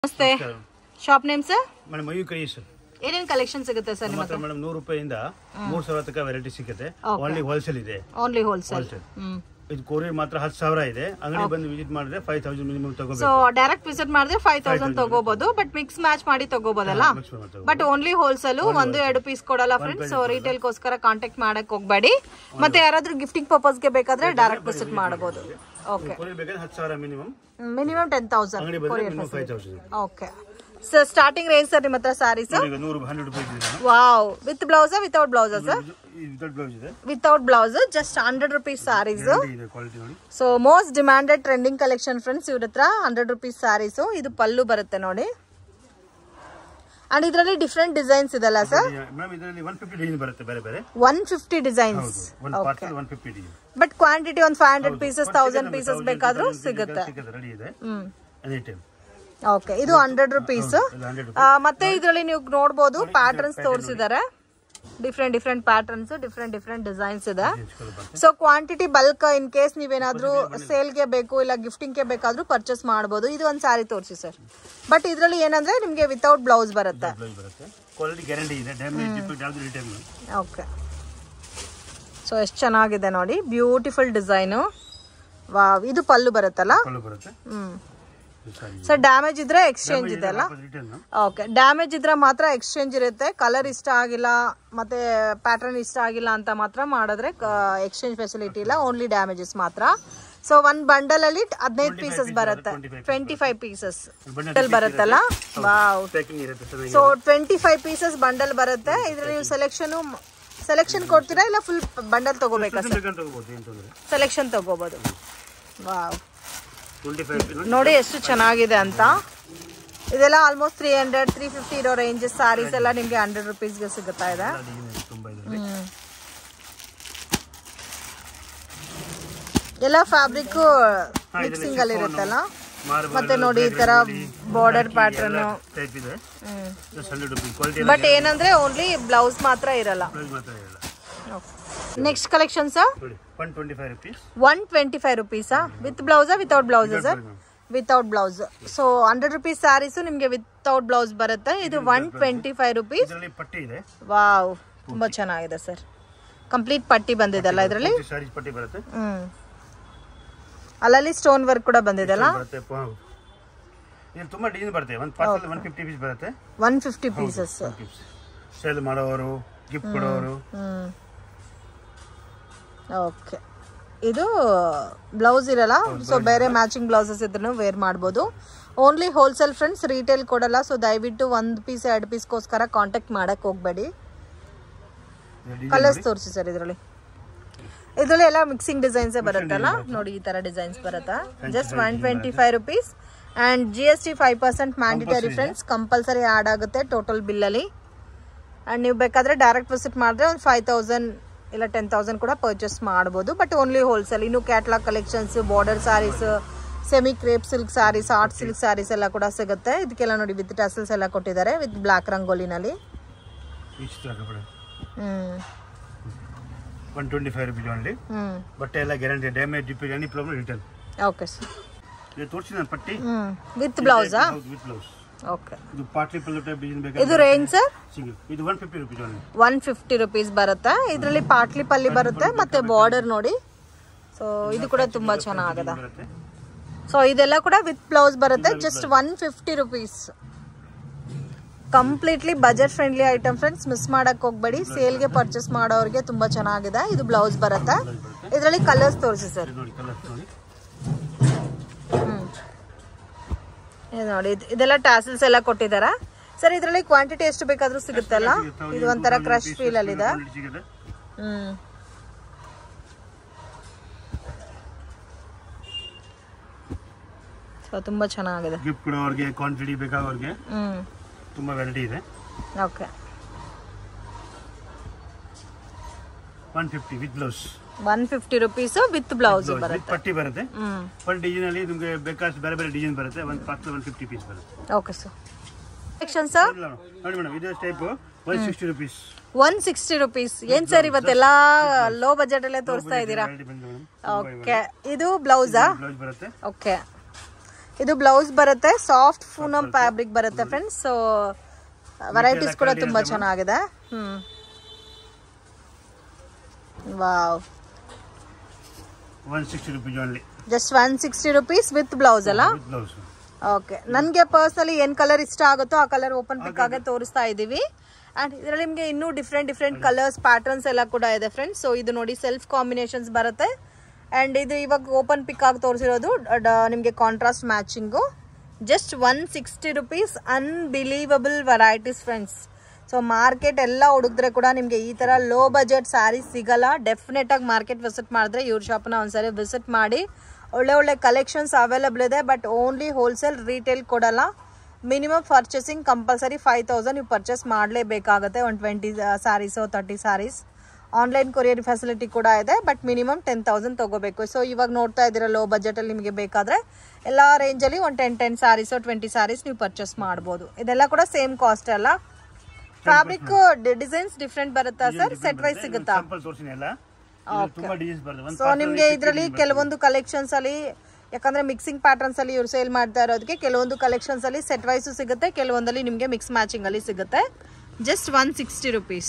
ನಮಸ್ತೆ. Shop name sir? Madam Mayur creation. ಏನೇನ್ collection ಸಿಗುತ್ತೆ ಸರ್ ನಿಮ್ಮ ಹತ್ರ? ಮೇಡಮ್ 100 ರೂಪಾಯಿಂದ 3000 ತನಕ ವೆರೈಟಿ ಸಿಗುತ್ತೆ. ಓನ್ಲಿ ಹೋಲ್ಸೇಲ್ ಇದೆ. Only wholesale. ಇದು ಕೊರಿಯರ್ ಮಾತ್ರ 10,000 ಇದೆ. ಅಂಗಡಿ ಬಂದು ವಿಸಿಟ್ ಮಾಡಿದ್ರೆ 5000 ಮಿನಿಮಮ್ ತಗೋಬೇಕು. ಸೊ ಡೈರೆಕ್ಟ್ ವಿಸಿಟ್ ಮಾಡಿದ್ರೆ 5000 ತಗೋಬಹುದು, ಬಟ್ ಮಿಕ್ಸ್ ಮ್ಯಾಚ್ ಮಾಡಿ ತಗೋಬಹುದಲ್ಲ. ಬಟ್ ಓನ್ಲಿ ಹೋಲ್ಸೇಲ್, 1-2 ಪೀಸ್ ಕೊಡಲ್ಲ ಫ್ರೆಂಡ್ಸ್. ಸೊ ರಿಟೇಲ್ ಗೋಸ್ಕರ ಕಾಂಟ್ಯಾಕ್ಟ್ ಮಾಡಕ್ ಹೋಗಬೇಡಿ. ಮತ್ತೆ ಯಾರಾದ್ರೂ ಗಿಫ್ಟಿಂಗ್ ಪರ್ಪಸ್ ಗೆ ಬೇಕಾದ್ರೆ ಡೈರೆಕ್ಟ್ ವಿಸಿಟ್ ಮಾಡಬಹುದು. ಓಕೆ, ಕೊರಿಯರ್ ಬೇಕಾದ್ರೆ 10,000 ಮಿನಿಮಮ್ 10,000 ಅಂಗಡಿ ಬಂದ್ರೆ minimum 5000. Okay sir, starting range sir ನಿಮ್ಮ ಹತ್ರ ಸಾರೀಸ್? 100 ರೂಪಾಯಿ ಇದೆ. Wow, with blouse without blouse sir? Without blouse ಇದೆ. Without blouse, just 100 rupees sarees. So most demanded trending collection friends ಇವ್ರ ಹತ್ರ. 100 ರೂಪೀಸ್ ಸಾರೀಸ್. ಇದು ಪಲ್ಲು ಬರುತ್ತೆ ನೋಡಿ. ಅಂಡ್ ಇದರಲ್ಲಿ ಡಿಫ್ರೆಂಟ್ ಡಿಸೈನ್ಸ್ ಇದೆಲ್ಲ ಸರ್? ಮೇಡಮ್ ಇದರಲ್ಲಿ 150 ಡಿಸೈನ್ ಬರುತ್ತೆ, ಬೇರೆ ಬೇರೆ 150 ಡಿಸೈನ್ಸ್. ಒಂದು ಪಾರ್ಸಲ್ 150 ಡಿಸೈನ್. ಬಟ್ ಕ್ವಾಂಟಿಟಿ ಒಂದು 500 ಪೀಸಸ್ 1000 ಪೀಸಸ್ ಬೇಕಾದ್ರೂ ಸಿಗುತ್ತೆ. ರೆಡಿ ಇದೆ ಎನಿ ಟೈಮ್. ಓಕೆ, ಇದು 100 ರೂಪೀಸ್. ಮತ್ತೆ ಇದರಲ್ಲಿ ನೀವು ನೋಡಬಹುದು ಪ್ಯಾಟರ್ನ್ಸ್ ತೋರಿಸಿದ್ದಾರೆ. ಡಿಫ್ರೆಂಟ್ ಪ್ಯಾಟರ್ನ್ಸ್, ಡಿಫ್ರೆಂಟ್ ಡಿಸೈನ್ಸ್ ಇದೆ. So quantity bulk in case ನೀವೇನಾದ್ರೂ ಸೇಲ್ಗೆ ಬೇಕು ಇಲ್ಲ ಗಿಫ್ಟಿಂಗ್ ಗೆ ಬೇಕಾದ್ರೂ ಪರ್ಚೇಸ್ ಮಾಡಬಹುದು. ಇದು ಒಂದು ಸಾರಿ ತೋರಿಸಿ ಸರ್. ಬಟ್ ಇದರಲ್ಲಿ ಏನಂದ್ರೆ ನಿಮ್ಗೆ ವಿತೌಟ್ ಬ್ಲೌಸ್ ಬರುತ್ತೆ. ಓಕೆ, ಸೊ ಎಷ್ಟು ಚೆನ್ನಾಗಿದೆ ನೋಡಿ, ಬ್ಯೂಟಿಫುಲ್ ಡಿಸೈನ್. ವಾವ್, ಇದು ಪಲ್ಲು ಬರುತ್ತಲ್ಲ. ಸರ್ ಡ್ಯಾಮೇಜ್ ಇದ್ರೆ ಎಕ್ಸ್ಚೇಂಜ್ ಇದೆ ಅಲ್ಲ? ಓಕೆ, ಡ್ಯಾಮೇಜ್ ಇದ್ರೆ ಮಾತ್ರ ಎಕ್ಸ್ಚೇಂಜ್ ಇರುತ್ತೆ. ಕಲರ್ ಇಷ್ಟ ಆಗಿಲ್ಲ ಮತ್ತೆ ಪ್ಯಾಟರ್ನ್ ಇಷ್ಟ ಆಗಿಲ್ಲ ಅಂತ ಮಾತ್ರ ಮಾಡಿದ್ರೆ ಎಕ್ಸ್ಚೇಂಜ್ ಫೆಸಿಲಿಟಿ ಇಲ್ಲ, ಓನ್ಲಿ ಡ್ಯಾಮೇಜಸ್ ಮಾತ್ರ. ಸೊ ಒಂದ್ ಬಂಡಲ್ ಅಲ್ಲಿ 15 ಪೀಸಸ್ ಬರುತ್ತೆ, 25 ಪೀಸಸ್ ಬಂಡಲ್ ಬರುತ್ತಲ್ಲ. ವಾವ್, ಸೊ 25 ಪೀಸಸ್ ಬಂಡಲ್ ಬರುತ್ತೆ. ಇದ್ರಲ್ಲಿ ನೀವು ಸೆಲೆಕ್ಷನ್ ಕೊಡ್ತೀರಾ ಇಲ್ಲ ಫುಲ್ ಬಂಡಲ್ ತಗೋಬೇಕಾ ಸರ್? ಸೆಲೆಕ್ಷನ್ ತಗೋಬಹುದು. ವಾವ್, ನೋಡಿ ಎಷ್ಟು ಚೆನ್ನಾಗಿದೆ ಅಂತ. ಇದೆಲ್ಲ ಆಲ್ಮೋಸ್ಟ್ 300-350 ಇರೋ ರೇಂಜಸ್ ಸಾರೀಸ್ ಎಲ್ಲ ನಿಮ್ಗೆ 100 ರೂಪೀಸ್ಗೆ ಸಿಗುತ್ತಾ ಇದೆ. ಎಲ್ಲ ಫ್ಯಾಬ್ರಿಕ್ ಮಿಕ್ಸಿಂಗ್ ಅಲ್ಲಿ ಇರುತ್ತಲ್ಲ. ಮತ್ತೆ ನೋಡಿ ಈ ತರ ಬಾರ್ಡರ್ ಪ್ಯಾಟರ್ನ್. ಬಟ್ ಏನಂದ್ರೆ ಓನ್ಲಿ ಬ್ಲೌಸ್ ಮಾತ್ರ ಇರಲ್ಲ. Next collection sir? 125 ರೂಪೀಸಾ? ವಿತ್ ಬ್ಲೌಸಾ without blouse sir? Without blouse. So 100 rupees sarees ನಿಮ್ಗೆ ವಿತೌಟ್ ಬ್ಲೌಸ್ ಬರುತ್ತೆ. ಇದು 125 ರೂಪೀಸ್. ವಾವ್, ತುಂಬಾ ಚೆನ್ನಾಗಿದೆ ಸರ್. ಕಂಪ್ಲೀಟ್ ಪಟ್ಟಿ ಬಂದಿದೆಲ್ಲ ಇದರಲ್ಲಿ. ಅಲ್ಲಲ್ಲಿ ಸ್ಟೋನ್ ವರ್ಕ್ ಕೂಡ ಬಂದಿದೆಲ್ಲ. 150 ಪೀಸಸ್. ಸೇಲ್ ಮಾಡೋರು, ಗಿಫ್ಟ್ ಕೊಡೋರು. ಓಕೆ, ಇದು ಬ್ಲೌಸ್ ಇರಲ್ಲ. ಸೊ ಬೇರೆ ಮ್ಯಾಚಿಂಗ್ ಬ್ಲೌಸಸ್ ಇದ್ರೂ ವೇರ್ ಮಾಡ್ಬೋದು. ಓನ್ಲಿ ಹೋಲ್ಸೇಲ್ ಫ್ರೆಂಡ್ಸ್, ರಿಟೇಲ್ ಕೊಡಲ್ಲ. ಸೊ ದಯವಿಟ್ಟು 1 ಪೀಸ್ 2 ಪೀಸ್ಗೋಸ್ಕರ ಕಾಂಟ್ಯಾಕ್ಟ್ ಮಾಡಕ್ ಹೋಗ್ಬೇಡಿ. ಕಲರ್ಸ್ ತೋರಿಸಿ ಸರ್. ಇದರಲ್ಲಿ ಎಲ್ಲ ಮಿಕ್ಸಿಂಗ್ ಡಿಸೈನ್ಸ್ ಬರುತ್ತಲ್ಲ ನೋಡಿ, ಈ ತರ ಡಿಸೈನ್ಸ್ ಬರುತ್ತಾ. Just 125 rupees. And GST 5% mandatory friends, compulsory add ಆಗುತ್ತೆ ಟೋಟಲ್ ಬಿಲ್ ಅಲ್ಲಿ. ಅಂಡ್ ನೀವು ಬೇಕಾದ್ರೆ ಡೈರೆಕ್ಟ್ ವಿಸಿಟ್ ಮಾಡಿದ್ರೆ ಒಂದು 5000 ಇಲ್ಲ 10,000 ಕೂಡ ಪರ್ಚೇಸ್ ಮಾಡಬಹುದು. But only wholesale. ಇನ್ನು catalogue collections, border sarees, semi crepe silk sarees, art silk sarees ಎಲ್ಲ ಕೂಡ ಸಿಗುತ್ತೆ. ಇದಕ್ಕೆಲ್ಲ ನೋಡಿ ವಿತ್ ಟಸಲ್ಸ್ ಎಲ್ಲ ಕೊಟ್ಟಿದ್ದಾರೆ, ವಿತ್ ಬ್ಲಾಕ್ ರಂಗೋಲಿನಲ್ಲಿ. 125 ರೂಪೀಸ್ ಓನ್ಲಿ. ಬಟ್ಟೆ ಎಲ್ಲ ಗ್ಯಾರಂಟಿ, ಡ್ಯಾಮೇಜ್ ಡಿಪೇಜ್ any problem return. Okay sir. ಇದು ತೋರಿಸಿ ನಾನು ಪಟ್ಟಿ ವಿತ್ ಬ್ಲೌಸಾ? With blouse. ಓಕೆ, ಇದು ಪಾಟ್ಲಿ ಪಲ್ಲು ಟೈಪ್ ಡಿಸೈನ್ ಬೇಕಾ? ಇದು ರೇಂಜ್ ಸರ್? ಇದು 150 ರೂಪೀಸ್ ಓನ್ಲಿ. 150 ರೂಪೀಸ್ ಬರುತ್ತೆ. ಇದರಲ್ಲಿ ಪಾಟ್ಲಿ ಪಲ್ಲಿ ಬರುತ್ತೆ ಮತ್ತೆ ಬಾರ್ಡರ್ ನೋಡಿ. ಸೊ ಇದು ಕೂಡ ತುಂಬಾ ಚೆನ್ನಾಗಿದೆ. ಸೊ ಇದೆಲ್ಲ ಕೂಡ ವಿತ್ ಬ್ಲೌಸ್ ಬರುತ್ತೆ. Just 150 rupees. Completely budget friendly item friends, miss ಮಾಡಕ್ ಹೋಗ್ಬೇಡಿ. ಸೇಲ್ಗೆ ಪರ್ಚೇಸ್ ಮಾಡೋರಿಗೆ ತುಂಬಾ ಚೆನ್ನಾಗಿದೆ. ಇದು ಬ್ಲೌಸ್ ಬರುತ್ತೆ. ಇದರಲ್ಲಿ ಕಲರ್ಸ್ ತೋರಿಸಿ ಸರ್. ನೋಡಿ ಇದೆಲ್ಲ ಟ್ಯಾಸಲ್ಸ್ ಎಲ್ಲ ಕೊಟ್ಟಿದಾರ ಸರ್. ಇದರಲ್ಲಿ ಕ್ವಾಂಟಿಟಿ ಎಷ್ಟು ಬೇಕಾದ್ರೂ ಸಿಗುತ್ತಲ್ಲ. ಇದು ಒಂಥರ ಕ್ರಶ್ ಫೀಲ್ ಅಲ್ಲಿ ಇದೆ. ಸೊ ತುಂಬಾ ಚೆನ್ನಾಗಿದೆ. ಗಿಫ್ಟ್ ಕೊಡೋರಿಗೆ, ಕ್ವಾಂಟಿಟಿ ಬೇಕಾಗೋರಿಗೆ ತುಂಬಾ ವೆರೈಟಿ ಇದೆ. Okay, 150 with blouse. 150 rupees with blouse ಬರುತ್ತೆ. ಪಟ್ಟಿ ಬರುತ್ತೆ. ಪರ್ ಡಿಸೈನ್ ಅಲ್ಲಿ ನಿಮಗೆ ಬೇಕಾದ ಬೇರೆ ಬೇರೆ ಡಿಸೈನ್ ಬರುತ್ತೆ. ಒಂದು ಪಾರ್ಸಲ್ 150 ಪೀಸ್ ಬರುತ್ತೆ. Okay sir. ಸೆಕ್ಷನ್ ಸರ್ ನೋಡಿ ಮೇಡಮ್, ಇದು ಟೈಪ್ 160 ರೂಪೀಸ್. 160 ರೂಪೀಸ್. ಏನ್ ಸರ್ ಇವತ್ತೆಲ್ಲ ಲೋ ಬಜೆಟ್ ಅಲ್ಲೇ ತೋರಿಸ್ತಾ ಇದ್ದೀರಾ? ಓಕೆ, ಇದು ಬ್ಲೌಸಾ? ಓಕೆ, ಇದು ಬ್ಲೌಸ್ ಬರುತ್ತೆ, ಸಾಫ್ಟ್ ಫೂನಮ್ ಫ್ಯಾಬ್ರಿಕ್ ಬರುತ್ತೆ ಫ್ರೆಂಡ್ಸ್. ಸೊ ವೆರೈಟೀಸ್ ಕೂಡ ತುಂಬಾ ಚೆನ್ನಾಗಿದೆ. Wow, 160 rupees only. Just 160 rupees with blouse ಅಲ್ಲ? ಓಕೆ, ನನಗೆ ಪರ್ಸನಲಿ ಏನ್ ಕಲರ್ ಇಷ್ಟ ಆಗುತ್ತೋ ಆ ಕಲರ್ ಓಪನ್ ಪಿಕ್ ಆಗಿ ತೋರಿಸ್ತಾ ಇದೀವಿ. ಅಂಡ್ ಇದರಲ್ಲಿ ನಿಮಗೆ ಇನ್ನೂ ಡಿಫ್ರೆಂಟ್ ಕಲರ್ಸ್ ಪ್ಯಾಟರ್ನ್ಸ್ ಎಲ್ಲ ಕೂಡ ಇದೆ ಫ್ರೆಂಡ್ಸ್. ಸೊ ಇದು ನೋಡಿ ಸೆಲ್ಫ್ ಕಾಂಬಿನೇಷನ್ಸ್ ಬರುತ್ತೆ. ಅಂಡ್ ಇದು ಇವಾಗ ಓಪನ್ ಪಿಕ್ ಆಗಿ ತೋರಿಸಿರೋದು ನಿಮಗೆ contrast matching. Just 160 rupees. Unbelievable varieties friends. So market ಎಲ್ಲ ಹುಡುಗಿದ್ರೆ ಕೂಡ ನಿಮಗೆ ಈ ತರ ಲೋ ಬಜೆಟ್ ಸ್ಯಾರೀಸ್ ಸಿಗಲ್ಲ. ಡೆಫಿನೆಟ್ ಆಗಿ ಮಾರ್ಕೆಟ್ ವಿಸಿಟ್ ಮಾಡಿದ್ರೆ ಇವ್ರ ಶಾಪ್ನ ಒಂದ್ಸರಿ ವಿಸಿಟ್ ಮಾಡಿ. ಒಳ್ಳೆ ಕಲೆಕ್ಷನ್ಸ್ ಅವೈಲಬಲ್ ಇದೆ. ಬಟ್ ಓನ್ಲಿ ಹೋಲ್ಸೇಲ್, ರೀಟೇಲ್ ಕೊಡಲ್ಲ. ಮಿನಿಮಮ್ ಪರ್ಚೇಸಿಂಗ್ ಕಂಪಲ್ಸರಿ 5000 ನೀವು ಪರ್ಚೇಸ್ ಮಾಡಲೇಬೇಕಾಗುತ್ತೆ. ಒಂದು 20 saris 30 saris. Online courier facility ಕೂಡ ಇದೆ. ಬಟ್ ಮಿನಿಮಮ್ 10,000 ತಗೋಬೇಕು. ಸೊ ಇವಾಗ ನೋಡ್ತಾ ಇದ್ದೀರಾ ಲೋ ಬಜೆಟಲ್ಲಿ ನಿಮಗೆ ಬೇಕಾದರೆ ಎಲ್ಲ ರೇಂಜಲ್ಲಿ ಒಂದು 10 ಸ್ಯಾರೀಸು 20 ಸ್ಯಾರೀಸ್ ನೀವು ಪರ್ಚೇಸ್ ಮಾಡ್ಬೋದು. ಇದೆಲ್ಲ ಕೂಡ ಸೇಮ್ ಕಾಸ್ಟ್ ಅಲ್ಲ. ಫ್ಯಾಬ್ರಿಕ್ ಡಿಸೈನ್ಸ್ ಡಿಫ್ರೆಂಟ್ ಬರುತ್ತಾ ಸರ್? ಸೆಟ್ ವೈಸ್ ಸಿಗುತ್ತಾ? ಸೊ ನಿಮ್ಗೆ ಇದರಲ್ಲಿ ಕೆಲವೊಂದು ಕಲೆಕ್ಷನ್ಸ್ ಅಲ್ಲಿ, ಯಾಕಂದ್ರೆ ಮಿಕ್ಸಿಂಗ್ ಪ್ಯಾಟರ್ನ್ಸ್ ಅಲ್ಲಿ ಇವ್ರು ಸೇಲ್ ಮಾಡ್ತಾ ಇರೋದಕ್ಕೆ ಕೆಲವೊಂದು ಕಲೆಕ್ಷನ್ಸ್ ಅಲ್ಲಿ ಸೆಟ್ ವೈಸ್ ಸಿಗುತ್ತೆ, ಕೆಲವೊಂದಲ್ಲಿ ನಿಮ್ಗೆ ಮಿಕ್ಸ್ ಮ್ಯಾಚಿಂಗ್ ಅಲ್ಲಿ ಸಿಗುತ್ತೆ. Just 160 rupees.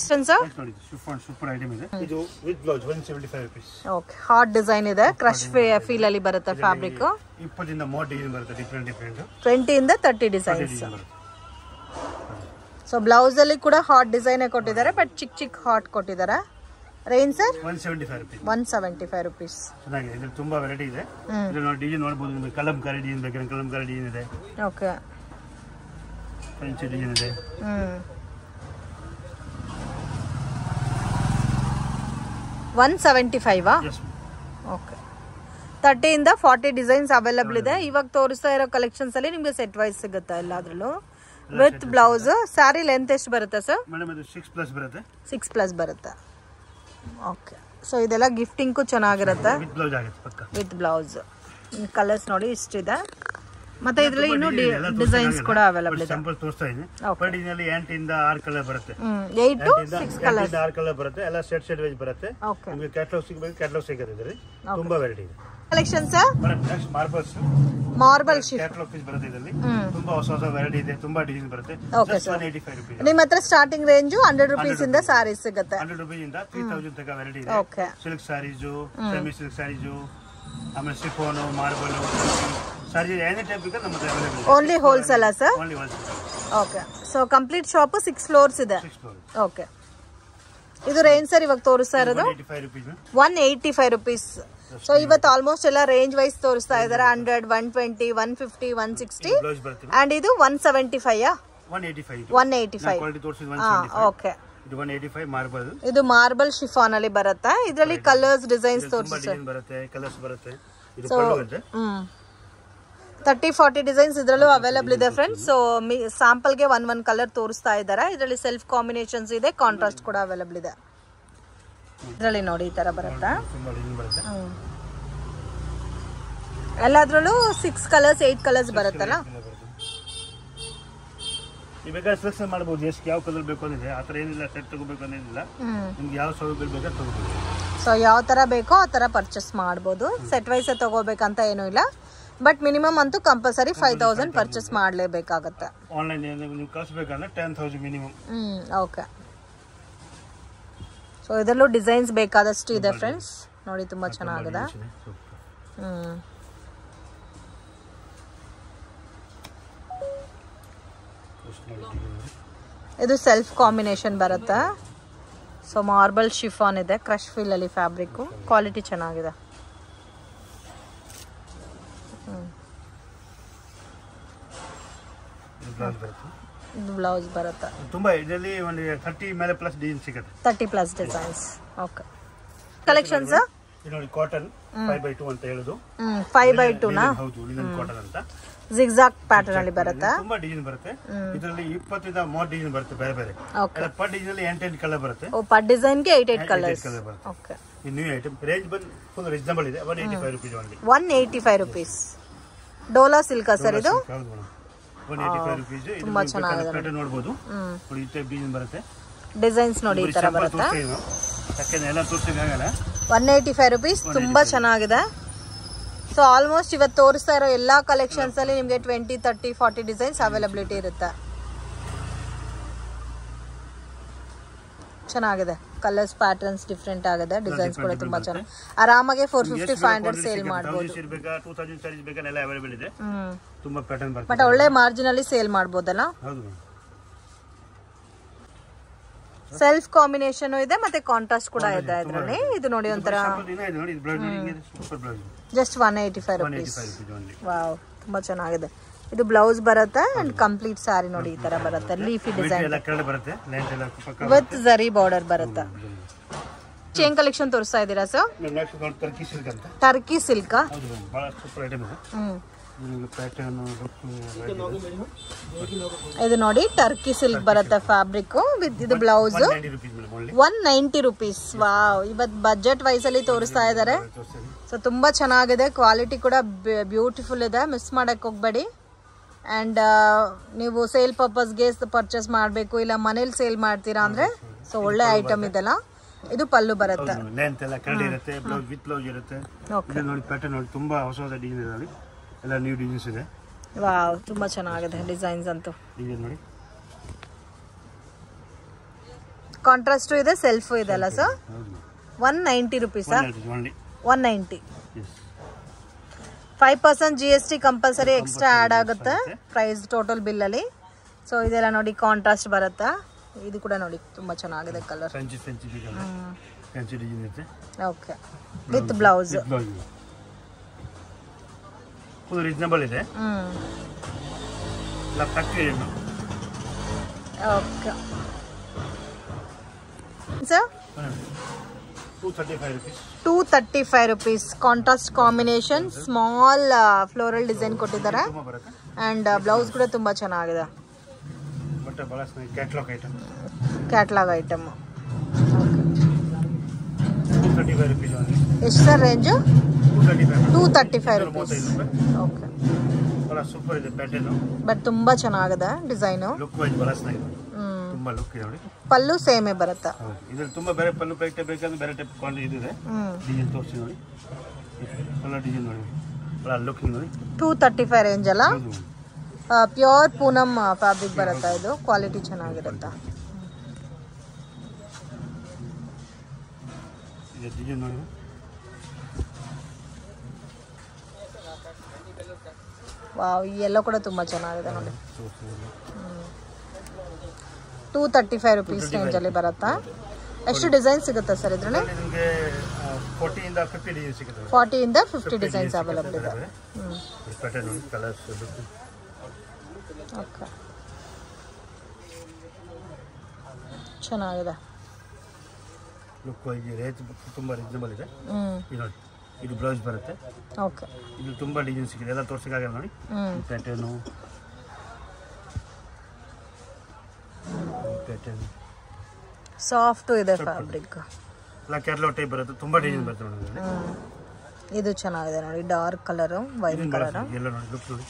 Okay, hot design ಇದೆ, ಕ್ರಶ್ ಫೀಲ್ ಅಲ್ಲಿ ಬರುತ್ತೆ ಫ್ಯಾಬ್ರಿಕ್. 20 ಇಂದ 30 ಡಿಸೈನ್ಸ್. ಸೊ ಬ್ಲೌಸ್ ಅಲ್ಲಿ ಕೂಡ ಹಾಟ್ ಡಿಸೈನ್ ಕೊಟ್ಟಿದ್ದಾರೆ, ಬಟ್ ಚಿಕ್ಕ ಹಾಟ್ ಕೊಟ್ಟಿದ್ದಾರೆ. Range sir? 175 rupees. ಚೆನ್ನಾಗಿದೆ. ಇದು ತುಂಬಾ ವೆರೈಟಿ ಇದೆ. ಇದು ನೋಡಿ ಡಿಸೈನ್ ನೋಡಬಹುದು. ನಿಮಗೆ ಕಲಂಕಾರಿ ಡಿಸೈನ್ ಬೇಕಾದ್ರೆ ಕಲಂಕಾರಿ ಡಿಸೈನ್ ಇದೆ. ಓಕೆ, ಫ್ರೆಂಚ್ ಡಿಸೈನ್ ಇದೆ. 175. ಓಕೆ, 30 ಇಂದ 40 ಡಿಸೈನ್ಸ್ ಅವೈಲಬಲ್ ಇದೆ. ಇವಾಗ ತೋರಿಸ್ತಾ ಇರೋ ಕಲೆಕ್ಷನ್ಸ್ ಅಲ್ಲಿ ನಿಮ್ಗೆ ಸೆಟ್ ವೈಸ್ ಸಿಗುತ್ತೆ ಎಲ್ಲಾದ್ರಲ್ಲೂ ವಿತ್ ಬ್ಲೌಸ್. ಸ್ಯಾರಿ ಲೆಂತ್ ಎಷ್ಟು ಬರುತ್ತೆ ಸರ್? ಮೇಡಮ್ ಇದು 6+ ಬರುತ್ತೆ. 6+ ಬರುತ್ತೆ. ಓಕೆ, ಸೊ ಇದೆಲ್ಲ ಗಿಫ್ಟಿಂಗ್ ಚೆನ್ನಾಗಿರುತ್ತೆ. ವಿತ್ ಬ್ಲೌಸ್ ಆಗುತ್ತೆ ಪಕ್ಕ. With blouse. ಕಲರ್ಸ್ ನೋಡಿ ಇಷ್ಟಿದೆ. ಮತ್ತೆ ಇದರಲ್ಲಿ ಇನ್ನೂ ಡಿಸೈನ್ಸ್ ಕೂಡ ಅವೈಲಬಲ್ ಇದೆ. ಸ್ಯಾಂಪಲ್ ತೋರಿಸ್ತಾ ಇದ್ದೀನಿ. ಬಟ್ ಇದರಲ್ಲಿ 8 ಇಂದ 6 ಕಲರ್ ಬರುತ್ತೆ. 8 to 6 ಕಲರ್ಸ್. 6 ಕಲರ್ ಬರುತ್ತೆ. ಎಲ್ಲ ಸೆಟ್ ವೈಸ್ ಬರುತ್ತೆ. ನಿಮಗೆ ಕ್ಯಾಟಲಾಗ್ ಸಿಗಬೇಕು, ಕ್ಯಾಟಲಾಗ್ ಸಿಗುತ್ತೆ. ಇದರಲ್ಲಿ ತುಂಬಾ ವೆರೈಟಿ ಇದೆ. Collection sir? Madam next marble shift catalogue piece ಬರುತ್ತೆ. ಇದರಲ್ಲಿ ತುಂಬಾ ಹೊಸ ವೆರೈಟಿ ಇದೆ, ತುಂಬಾ ಡಿಸೈನ್ ಬರುತ್ತೆ. Just 185 rupees. ನಿಮ್ಮ ಹತ್ರ ಸ್ಟಾರ್ಟಿಂಗ್ ರೇಂಜ್ 100 rupees ಇಂದ ಸ್ಯಾರೀಸ್ ಸಿಗುತ್ತೆ. 100 rupees ಇಂದ 3000 ತನಕ ವೆರೈಟಿ ಇದೆ. Okay, silk sarees, semi silk sarees, ಆಮೇಲೆ chiffon, marble sarees any type ಬೇಕಾದ್ರೆ ನಮ್ಮ ಹತ್ರ ಅವೈಲೇಬಲ್ ಇದೆ. Only wholesale sir? Only wholesale. Okay, so complete shop 6 floors ಇದೆ. ಓಕೆ, ಇದು ರೇಂಜ್ ಸರ್ ಇವಾಗ ತೋರಿಸ್ತಾ ಇರೋದು 185 rupees. ಸೊ ಇವತ್ತು ಆಲ್ಮೋಸ್ಟ್ ಎಲ್ಲ ರೇಂಜ್ ವೈಸ್ ತೋರಿಸ್ತಾ ಇದ್ದಾರೆ. 100, 120, 150, 160 ಅಂಡ್ ಇದು 175. 185. ಓಕೆ, ಇದು 185 ಮಾರ್ಬಲ್. ಇದು ಮಾರ್ಬಲ್ ಶಿಫಾನ್ ಅಲ್ಲಿ ಬರುತ್ತೆ. ಇದರಲ್ಲಿ ಕಲರ್ಸ್ ಡಿಸೈನ್ಸ್ ತೋರಿಸ್ತಾರೆ ಬರುತ್ತೆ, ಕಲರ್ಸ್ ಬರುತ್ತೆ. ಇದು ಸೊ 30-40 ಡಿಸೈನ್ಸ್ ಇದರಲ್ಲೂ ಅವೈಲಬಲ್ ಇದೆ ಫ್ರೆಂಡ್ಸ್. ಸೊ ಸ್ಯಾಂಪಲ್ಗೆ ಒಂದ್ ಕಲರ್ ತೋರಿಸ್ತಾ ಇದ್ದಾರೆ. ಇದರಲ್ಲಿ ಸೆಲ್ಫ್ ಕಾಂಬಿನೇಷನ್ಸ್ ಇದೆ, ಕಾಂಟ್ರಾಸ್ಟ್ ಕೂಡ ಅವೈಲಬಲ್ ಇದೆ. ಇದರಲ್ಲಿ ನೋಡಿ ಈ ತರ ಬರುತ್ತೆ. ಎಲ್ಲದ್ರಲ್ಲೂ 6 ಕಲರ್ಸ್ 8 ಕಲರ್ಸ್ ಬರುತ್ತಲ್ಲ. ನೀವು ಬೇಕಾದ್ರೆ ಸೆಲೆಕ್ಷನ್ ಮಾಡಬಹುದು. ಎಷ್ಟು ಯಾವ ಕಲರ್ ಬೇಕು ಅಂದ್ರೆ ಆ ಥರ ಏನಿಲ್ಲ, ಸೆಟ್ ತಗೋಬೇಕು ಅನ್ನೋದಿಲ್ಲ. ನಿಮ್ಗೆ ಯಾವ ಸೌಲಭ್ಯ ಬೇಕಾದ್ರೆ ತಗೋಬಹುದು. ಸೊ ಯಾವ ತರ ಬೇಕೋ ಆ ತರ ಪರ್ಚೇಸ್ ಮಾಡಬಹುದು. ಸೆಟ್ ವೈಸ್ ತಗೋಬೇಕಂತ ಏನೂ ಇಲ್ಲ. ಬಟ್ ಮಿನಿಮಮ್ ಅಂತೂ ಕಂಪಲ್ಸರಿ 5000 ಪರ್ಚೇಸ್ ಮಾಡಲೇಬೇಕಾಗುತ್ತೆ. ಆನ್ಲೈನ್ ನೀವು ಕಳಿಸಬೇಕಂದ್ರೆ 10,000 ಮಿನಿಮಮ್. ಓಕೆ, ಸೊ ಇದರಲ್ಲೂ ಡಿಸೈನ್ಸ್ ಬೇಕಾದಷ್ಟು ಇದೆ ಫ್ರೆಂಡ್ಸ್. ನೋಡಿ ತುಂಬಾ ಚೆನ್ನಾಗಿದೆ. ಇದು ಸೆಲ್ಫ್ ಕಾಂಬಿನೇಷನ್ ಬರುತ್ತೆ. ಸೊ ಮಾರ್ಬಲ್ ಶಿಫಾನ್ ಇದೆ, ಕ್ರಶ್ ಫೀಲ್ ಅಲ್ಲಿ ಫ್ಯಾಬ್ರಿಕ್, ಕ್ವಾಲಿಟಿ ಚೆನ್ನಾಗಿದೆ. ಇದು ಬ್ಲೌಸ್ ಬರುತ್ತೆ. ತುಂಬಾ ಇದರಲ್ಲಿ ಒಂದು 30 ಮೇಲೆ ಪ್ಲಸ್ ಡಿಸೈನ್ ಸಿಗುತ್ತೆ. 30+ ಡಿಸೈನ್ಸ್. ಓಕೆ, ಕಲೆಕ್ಷನ್ಸ್ ನೋಡಿ ಕಾಟನ್ 5x2 ಅಂತ ಹೇಳೋದು. 5x2 ನಾ? ಹೌದು, ಲಿನನ್ ಕಾಟನ್ ಅಂತ. ಜಿಗ್ಜಾಗ್ ಪ್ಯಾಟರ್ನ್ ಅಲ್ಲಿ ಬರುತ್ತೆ. ತುಂಬಾ ಡಿಸೈನ್ ಬರುತ್ತೆ. ಇದರಲ್ಲಿ 20 ಇಂದ 30 ಡಿಸೈನ್ ಬರುತ್ತೆ ಬೇರೆ ಬೇರೆ. ಪರ್ ಡಿಸೈನ್ ಅಲ್ಲಿ 8 ಕಲರ್ ಬರುತ್ತೆ. ಓ, ಪರ್ ಡಿಸೈನ್ ಗೆ 8 ಕಲರ್ಸ್. ಓಕೆ, ಈ ನ್ಯೂ ಐಟಮ್ ರೇಂಜ್ ಬಂದು ಫುಲ್ ರೀಸನಬಲ್ ಇದೆ. 185 rupees only. 185 rupees. Dhola silk sir ಇದು? ಹೌದು ಮೇಡಮ್, 185 rupees. ತುಂಬಾ ಚೆನ್ನಾಗಿದೆ. ಪ್ಯಾಟರ್ನ್ ನೋಡಬಹುದು. ನೋಡಿ ಈ ಟೈಪ್ ಡಿಸೈನ್ ಬರುತ್ತೆ. ಡಿಸೈನ್ಸ್ ನೋಡಿ ಈ ತರ ಬರುತ್ತೆ. ಯಾಕಂದ್ರೆ ಎಲ್ಲ ತೋರಿಸಕ್ಕಾಗಲ್ಲ. 185 rupees. ತುಂಬಾ ಚೆನ್ನಾಗಿದೆ. ಸೊ ಆಲ್ಮೋಸ್ಟ್ ಇವತ್ತು ತೋರಿಸ್ತಾ ಇರೋ ಎಲ್ಲಾ ಕಲೆಕ್ಷನ್ಸ್ ಅಲ್ಲಿ ನಿಮಗೆ 20, 30, 40 ಡಿಸೈನ್ಸ್ ಅವೈಲಬಿಲಿಟಿ ಇರುತ್ತೆ. ಚೆನ್ನಾಗಿದೆ, ಕಲರ್ಸ್ ಪ್ಯಾಟರ್ನ್ಸ್ ಡಿಫ್ರೆಂಟ್ ಆಗಿದೆ, ಡಿಸೈನ್ಸ್ ಕೂಡ ತುಂಬಾ ಚೆನ್ನಾಗಿ ಆರಾಮಾಗಿ 450, 500 ಸೇಲ್ ಮಾಡಬಹುದು. ಬಟ್ ಒಳ್ಳೆ ಮಾರ್ಜಿನ್ ಅಲ್ಲಿ ಸೇಲ್ ಮಾಡಬಹುದಲ್ಲ. ಸೆಲ್ಫ್ ಕಾಂಬಿನೇಷನ್ ಇದೆ ಮತ್ತೆ ಕಾಂಟ್ರಾಸ್ಟ್ ಕೂಡ ಇದೆ ಇದರಲ್ಲಿ. ಇದು ನೋಡಿ ಒಂಥರ ಜಸ್ಟ್ 185 rupees. ವಾವ್, ತುಂಬಾ ಚೆನ್ನಾಗಿದೆ. ಇದು ಬ್ಲೌಸ್ ಬರುತ್ತೆ ಅಂಡ್ ಕಂಪ್ಲೀಟ್ ಸಾರಿ ನೋಡಿ ಈ ತರ ಬರುತ್ತೆ. Leafy design with zari border ಬರುತ್ತೆ. ಚೇನ್ ಕಲೆಕ್ಷನ್ ತೋರಿಸ್ತಾ ಇದ್ದೀರಾ ಸರ್? Turkey silk. ಇದು ನೋಡಿ ಟರ್ಕಿ ಸಿಲ್ಕ್ ಬರುತ್ತೆ ಫ್ಯಾಬ್ರಿಕ್ ವಿತ್ ಇದು ಬ್ಲೌಸ್ 190 rupees. ವಾವ್, ಇವತ್ತು ಬಜೆಟ್ ವೈಸ್ ಅಲ್ಲಿ ತೋರಿಸ್ತಾ ಇದ್ದಾರೆ. ಸೊ ತುಂಬಾ ಚೆನ್ನಾಗಿದೆ, ಕ್ವಾಲಿಟಿ ಕೂಡ ಬ್ಯೂಟಿಫುಲ್ ಇದೆ, ಮಿಸ್ ಮಾಡಕ್ ಹೋಗ್ಬೇಡಿ. ಅಂಡ್ ನೀವು ಸೇಲ್ ಪರ್ಪಸ್ಗೆ ಪರ್ಚೇಸ್ ಮಾಡಬೇಕು ಇಲ್ಲ ಮನೇಲಿ ಸೇಲ್ ಮಾಡ್ತೀರಾ ಅಂದ್ರೆ ಸೊ ಒಳ್ಳೆ ಐಟಮ್ ಇದೆಲ್ಲ. ಇದು ಪಲ್ಲು ಬರುತ್ತೆ. ವಾವ್, ತುಂಬಾ ಚೆನ್ನಾಗಿದೆ ಡಿಸೈನ್ಸ್ ಅಂತೂ. ಕಾಂಟ್ರಾಸ್ಟ್ ಇದೆ, ಸೆಲ್ಫ್ ಇದೆ ಅಲ್ಲ sir? 190 rupees. 190. 5% GST compulsory extra add ಆಗುತ್ತೆ ಪ್ರೈಸ್ ಟೋಟಲ್ ಬಿಲ್ ಅಲ್ಲಿ. ಸೊ ಇದೆಲ್ಲ ನೋಡಿ ಕಾಂಟ್ರಾಸ್ಟ್ ಬರುತ್ತೆ. ಇದು ಕೂಡ ನೋಡಿ ತುಂಬಾ ಚೆನ್ನಾಗಿದೆ colour. Okay, with blouse reasonable ಇದೆ. Okay sir, 235 rupees. Contrast combination, small floral design ಕೊಟ್ಟಿದ್ದಾರೆ ಅಂಡ್ ಬ್ಲೌಸ್ ಕೂಡ ತುಂಬಾ ಚೆನ್ನಾಗಿದೆ. Catalogue item. ಎಷ್ಟು sir range? 235 rupees. Okay, but ತುಂಬಾ ಚೆನ್ನಾಗಿದೆ ಡಿಸೈನು. ಪಲ್ಲು ಸೇಮೇ ಬರುತ್ತೆ. ತುಂಬಾ ಬೇರೆ ಪಲ್ಲು ಬೇಕಂದ್ರೆ ಬೇರೆ ಟೈಪ್ ಕ್ವಾಂಟಿಟಿ ಇದೆ. ಡಿಸೈನ್ ತೋರಿಸಿ ನೋಡಿ, ಡಿಸೈನ್ ನೋಡಿ, ಲುಕಿಂಗ್ ನೋಡಿ. 235 ರೇಂಜ್ ಅಲ್ಲ, ಪ್ಯೂರ್ ಪೂನಮ್ ಫ್ಯಾಬ್ರಿಕ್ ಬರುತ್ತೆ. ಇದು ಕ್ವಾಲಿಟಿ ಚೆನ್ನಾಗಿರುತ್ತೆ. ಡಿಸೈನ್ ನೋಡಿ, ವಾವ್, ಈ ಎಲ್ಲ ಕೂಡ ತುಂಬಾ ಚೆನ್ನಾಗಿದೆ ನೋಡಿ. 235 rupees ರೇಂಜ್ ಅಲ್ಲಿ ಬರುತ್ತಾ? ಎಷ್ಟು ಡಿಸೈನ್ ಸಿಗುತ್ತೆ ಸರ್ ಇದ್ರಲ್ಲಿ? 40 ಇಂದ 50 ಡಿಸೈನ್ಸ್ ಅವೈಲಬಲ್ ಇದೆ. ಓಕೆ, ಚೆನ್ನಾಗಿದೆ. ತುಂಬಾ ರೀಸನಬಲ್ ಇದೆ. ಇದು ಬ್ಲೌಸ್ ಬರುತ್ತೆ. ಓಕೆ, ಇದು ತುಂಬಾ ಡಿಸೈನ್ ಸಿಗುತ್ತೆ, ಎಲ್ಲ ತೋರಿಸಕ್ಕಾಗಲ್ಲ ನೋಡಿ. ಪ್ಯಾಟರ್ನು ಸಾಫ್ಟ್ ಇದೆ ಫ್ಯಾಬ್ರಿಕ್. ಕ್ಯಾಟಲಾಗ್ ಟೈಪ್ ಬರುತ್ತೆ, ತುಂಬಾ ಡಿಸೈನ್ ಬರುತ್ತೆ ನೋಡಿ. ಇದು ಚೆನ್ನಾಗಿದೆ ನೋಡಿ, ಡಾರ್ಕ್ ಕಲರ್, ವೈಟ್ ಕಲರ್, ಎಲ್ಲ ನೋಡಿ, ಲುಕ್ ನೋಡಿ.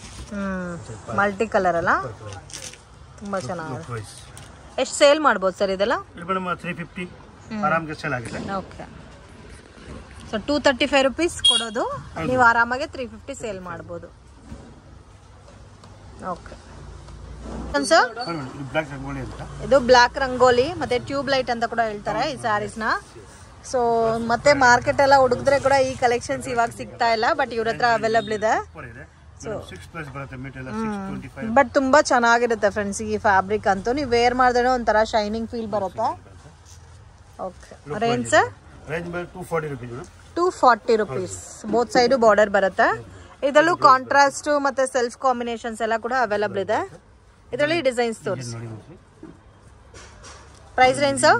ಮಲ್ಟಿ ಕಲರ್ ಅಲ್ಲ, ತುಂಬಾ ಚೆನ್ನಾಗಿದೆ. ಎಷ್ಟು ಸೇಲ್ ಮಾಡ್ಬೋದು ಸರ್ ಇದೆಲ್ಲ? ಮೇಡಮ್ 350 ಆರಾಮಾಗಿ ಸೇಲ್ ಆಗಿದೆ. ಓಕೆ, ಸೊ 235 rupees ಕೊಡೋದು, ನೀವು ಆರಾಮಾಗಿ 350 ಸೇಲ್ ಮಾಡ್ಬೋದು. ಓಕೆ ಸರ್, ಇದು ಬ್ಲಾಕ್ ರಂಗೋಲಿ ಮತ್ತೆ ಟ್ಯೂಬ್ ಲೈಟ್ ಅಂತ ಕೂಡ ಹೇಳ್ತಾರೆ ಈ ಸ್ಯಾರೀಸ್ ನ. ಸೊ ಮತ್ತೆ ಮಾರ್ಕೆಟ್ ಎಲ್ಲ ಹುಡುಕಿದ್ರೆ ಕೂಡ ಈ ಕಲೆಕ್ಷನ್ಸ್ ಇವಾಗ ಸಿಗ್ತಾ ಇಲ್ಲ, ಬಟ್ ಇವ್ರ ಹತ್ರ ಅವೈಲಬಲ್ ಇದೆ. ಬಟ್ ತುಂಬಾ ಚೆನ್ನಾಗಿರುತ್ತೆ ಫ್ರೆಂಡ್ಸ್ ಈ ಫ್ಯಾಬ್ರಿಕ್ ಅಂತೂ. ನೀವು ವೇರ್ ಮಾಡಿದ್ರೆ ಒಂಥರ ಶೈನಿಂಗ್ ಫೀಲ್ ಬರುತ್ತೆ. Okay, range sir? 240 rupees. Both side border ಬರುತ್ತೆ. ಇದರಲ್ಲೂ ಕಾಂಟ್ರಾಸ್ಟ್ ಮತ್ತೆ ಸೆಲ್ಫ್ ಕಾಂಬಿನೇಷನ್ಸ್ ಎಲ್ಲ ಕೂಡ ಅವೈಲಬಲ್ ಇದೆ. ಇದರಲ್ಲಿ ಡಿಸೈನ್ಸ್ ತೋರಿಸಿ. Price range sir?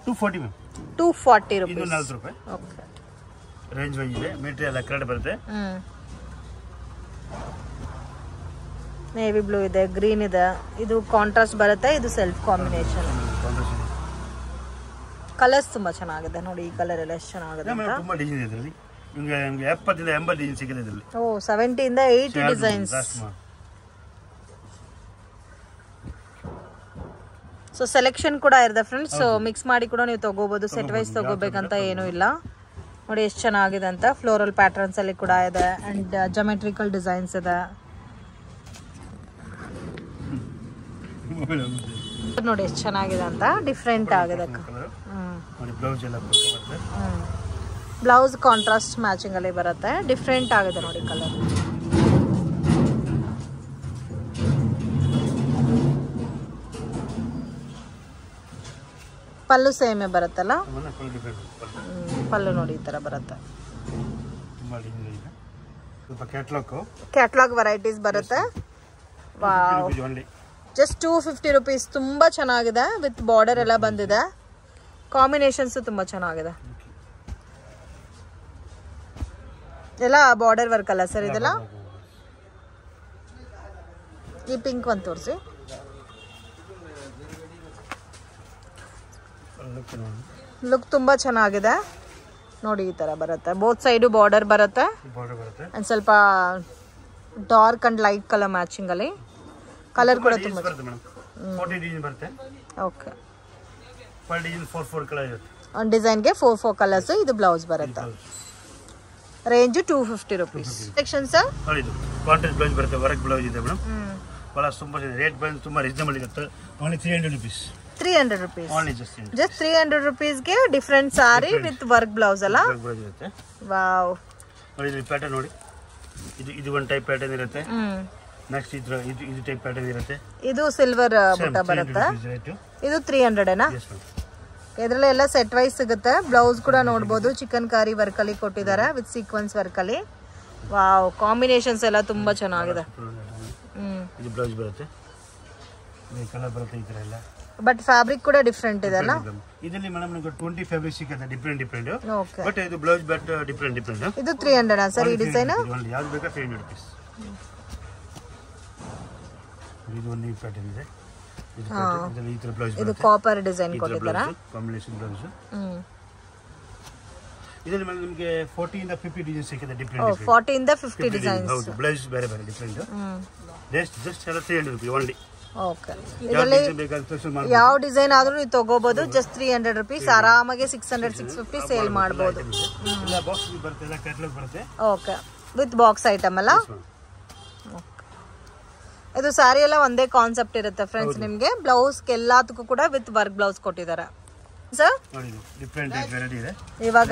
240 rupees. Okay, range wise ಇದೆ. ಮೆಟೀರಿಯಲ್ ಕರೆಕ್ಟ್ ಬರುತ್ತೆ. ನೇವಿ ಬ್ಲೂ ಇದೆ, ಗ್ರೀನ್ ಇದೆ. ಇದು ಕಾಂಟ್ರಾಸ್ಟ್ ಬರುತ್ತೆ, ಇದು ಸೆಲ್ಫ್ ಕಾಂಬಿನೇಷನ್. ಕಲರ್ಸ್ ತುಂಬಾ ಚೆನ್ನಾಗಿದೆ ನೋಡಿ. ಈ ಕಲರ್ ಎಲ್ಲ ಎಷ್ಟು ಚೆನ್ನಾಗಿದೆ. ತುಂಬಾ ಡಿಸೈನ್ ಇದೆ ಇದರಲ್ಲಿ. ನಿಮಗೆ 70 ಇಂದ 80 ಡಿಸೈನ್ ಸಿಗುತ್ತೆ ಇದರಲ್ಲಿ. ಓ, 70 ಇಂದ 80 ಡಿಸೈನ್ಸ್. ಸೊ ಸೆಲೆಕ್ಷನ್ ಕೂಡ ಇರುತ್ತೆ ಫ್ರೆಂಡ್ಸ್. ಸೊ ಮಿಕ್ಸ್ ಮಾಡಿ ಕೂಡ ನೀವು ತಗೋಬಹುದು, ಸೆಟ್ ವೈಸ್ ತಗೋಬೇಕಂತ ಏನೂ ಇಲ್ಲ. ನೋಡಿ ಎಷ್ಟು ಚೆನ್ನಾಗಿದೆ ಅಂತ. ಫ್ಲೋರಲ್ ಪ್ಯಾಟರ್ನ್ಸ್ ಅಲ್ಲಿ ಕೂಡ ಇದೆ ಅಂಡ್ ಜಾಮೆಟ್ರಿಕಲ್ ಡಿಸೈನ್ಸ್ ಇದೆ. ನೋಡಿ ಎಷ್ಟು ಚೆನ್ನಾಗಿದೆ ಅಂತ, ಡಿಫ್ರೆಂಟ್ ಆಗಿದೆ. ಬ್ಲೌಸ್ ಕಾಂಟ್ರಾಸ್ಟ್ ಮ್ಯಾಚಿಂಗ್ ಅಲ್ಲಿ ಬರುತ್ತೆ, ಡಿಫ್ರೆಂಟ್ ಆಗಿದೆ ನೋಡಿ ಕಲರ್. ಪಲ್ಲು ಸೇಮೇ ಬರುತ್ತಲ್ಲ, ಪಲ್ಲು ನೋಡಿ ಈ ತರ ಬರುತ್ತೆ. ಕ್ಯಾಟ್ಲಾಗ್ ವೆರೈಟೀಸ್ ಬರುತ್ತೆ. Just 250 rupees. ತುಂಬಾ ಚೆನ್ನಾಗಿದೆ, ವಿತ್ ಬಾರ್ಡರ್ ಎಲ್ಲ ಬಂದಿದೆ. ಕಾಂಬಿನೇಷನ್ಸ್ ತುಂಬಾ ಚೆನ್ನಾಗಿದೆ. ಎಲ್ಲ ಬಾರ್ಡರ್ ವರ್ಕ್ ಅಲ್ಲ ಸರ್ ಇದೆಲ್ಲ. ಈ ಪಿಂಕ್ ಒಂದು ತೋರಿಸಿ. ಲುಕ್ ತುಂಬಾ ಚೆನ್ನಾಗಿದೆ ನೋಡಿ. ಈ ತರ ಬರುತ್ತೆ, ಬೋತ್ ಸೈಡು ಬಾರ್ಡರ್ ಬರುತ್ತೆ ಅಂಡ್ ಸ್ವಲ್ಪ dark and light colour matching ಅಲ್ಲಿ. ಕಲರ್ ಕೂಡ ತುಂಬಾ ಬರುತ್ತೆ. ಓಕೆ, ಒಂದು ಡಿಸೈನ್ಗೆ 4 ಕಲರ್ಸ್. ಇದು ಬ್ಲೌಸ್ ಬರುತ್ತೆ. Range 250 rupees. Section sir contrast blouse ಬರುತ್ತೆ, ವರ್ಕ್ ಬ್ಲೌಸ್ ಇದೆ ಮೇಡಮ್. ಬಹಳ ತುಂಬಾ ರೇಟ್ ಬಂದು ತುಂಬಾ ರೀಸನಬಲ್ ಇರುತ್ತೆ. Only 300 rupees. 300 ರುಪೀಸ್. ಜಸ್ಟ್ 300 ರುಪೀಸ್ಗೆ different sari with work blouse ಅಲ್ಲ. ವಾವ್, ನೋಡಿ ಇದು ಪ್ಯಾಟರ್ನ್ ನೋಡಿ. ಇದು ಒಂದು ಟೈಪ್ ಪ್ಯಾಟರ್ನ್ ಇರುತ್ತೆ. ನೆಕ್ಸ್ಟ್ ಇದು ಟೈಪ್ ಪ್ಯಾಟರ್ನ್ ಇರುತ್ತೆ. ಇದು ಸಿಲ್ವರ್ ಬುಟ್ಟ ಬರುತ್ತೆ. ಇದು 300 ಏನಾ? ಇದರಲ್ಲಿ ಎಲ್ಲ ಸೆಟ್ ವೈಸ್ ಸಿಗುತ್ತೆ. ಬ್ಲೌಸ್ ಕೂಡ ನೋಡಬಹುದು, ಚಿಕನ್ ಕಾರಿ ವರ್ಕ್ ಅಲ್ಲಿ ಕೊಟ್ಟಿದ್ದಾರೆ ವಿತ್ ಸೀಕ್ವೆನ್ಸ್ ವರ್ಕ್ ಅಲ್ಲಿ. ವಾವ್, ಕಾಂಬಿನೇಷನ್ಸ್ ಎಲ್ಲ ತುಂಬಾ ಚೆನ್ನಾಗಿದೆ. ಇದು ಬ್ಲೌಸ್ ಬರುತ್ತೆ, ಕಲರ್ ಬರುತ್ತೆ ಈ ತರ ಎಲ್ಲ. ಬಟ್ ಫ್ಯಾಬ್ರಿಕ್ ಕೂಡ ಡಿಫ್ರೆಂಟ್ ಇದೆ ಅಲ್ಲ. ಇದರಲ್ಲಿ ಮೇಡಮ್ ನಿಮಗೆ 20 ಫ್ಯಾಬ್ರಿಕ್ ಸಿಗುತ್ತೆ, ಡಿಫ್ರೆಂಟ್. ಬಟ್ ಇದು ಬ್ಲೌಸ್ ಬಟ್ ಡಿಫ್ರೆಂಟ್. ಇದು 300 ಸರ್ ಈ ಡಿಸೈನ್? ಯಾವ್ದು ಬೇಕಾ 300 ರುಪೀಸ್. ಇದು ಒಂದು ಪ್ಯಾಟರ್ನ್ ಇದೆ. ಇದು ಕಾಪರ್ ಡಿಸೈನ್ ಕೊಟ್ಟಿದ್ದಾರೆ, ಕಾಂಬಿನೇಷನ್ ಬ್ಲೌಸ್. ಇದರಲ್ಲಿ ಮೇಡಮ್ ನಿಮಗೆ 40 ಇಂದ 50 ಡಿಸೈನ್ ಸಿಗುತ್ತೆ, ಡಿಫ್ರೆಂಟ್. 40 ಇಂದ 50 ಡಿಸೈನ್ಸ್. ಹೌದು, ಬ್ಲೌಸ್ ಬೇರೆ different. Just 300 rupees only. Okay, ಇದರಲ್ಲಿ ಯಾವ ಡಿಸೈನ್ ಆದ್ರೂ ನೀವು ತಗೋಬಹುದು. Just 300 rupees. ಆರಾಮಾಗಿ 600 650 ಸೇಲ್ ಮಾಡಬಹುದು. ಓಕೆ, ವಿತ್ ಬಾಕ್ಸ್ ಐಟಮ್ ಅಲ್ಲ. ಇದು ಸಾರಿ ಎಲ್ಲ ಒಂದೇ ಕಾನ್ಸೆಪ್ಟ್ ಇರುತ್ತೆ ಫ್ರೆಂಡ್ಸ್. ನಿಮ್ಗೆ ಬ್ಲೌಸ್ ಎಲ್ಲದಕ್ಕೂ ಕೂಡ ವಿತ್ ವರ್ಕ್ ಬ್ಲೌಸ್ ಕೊಟ್ಟಿದ್ದಾರೆ ಸರ್. ಇವಾಗ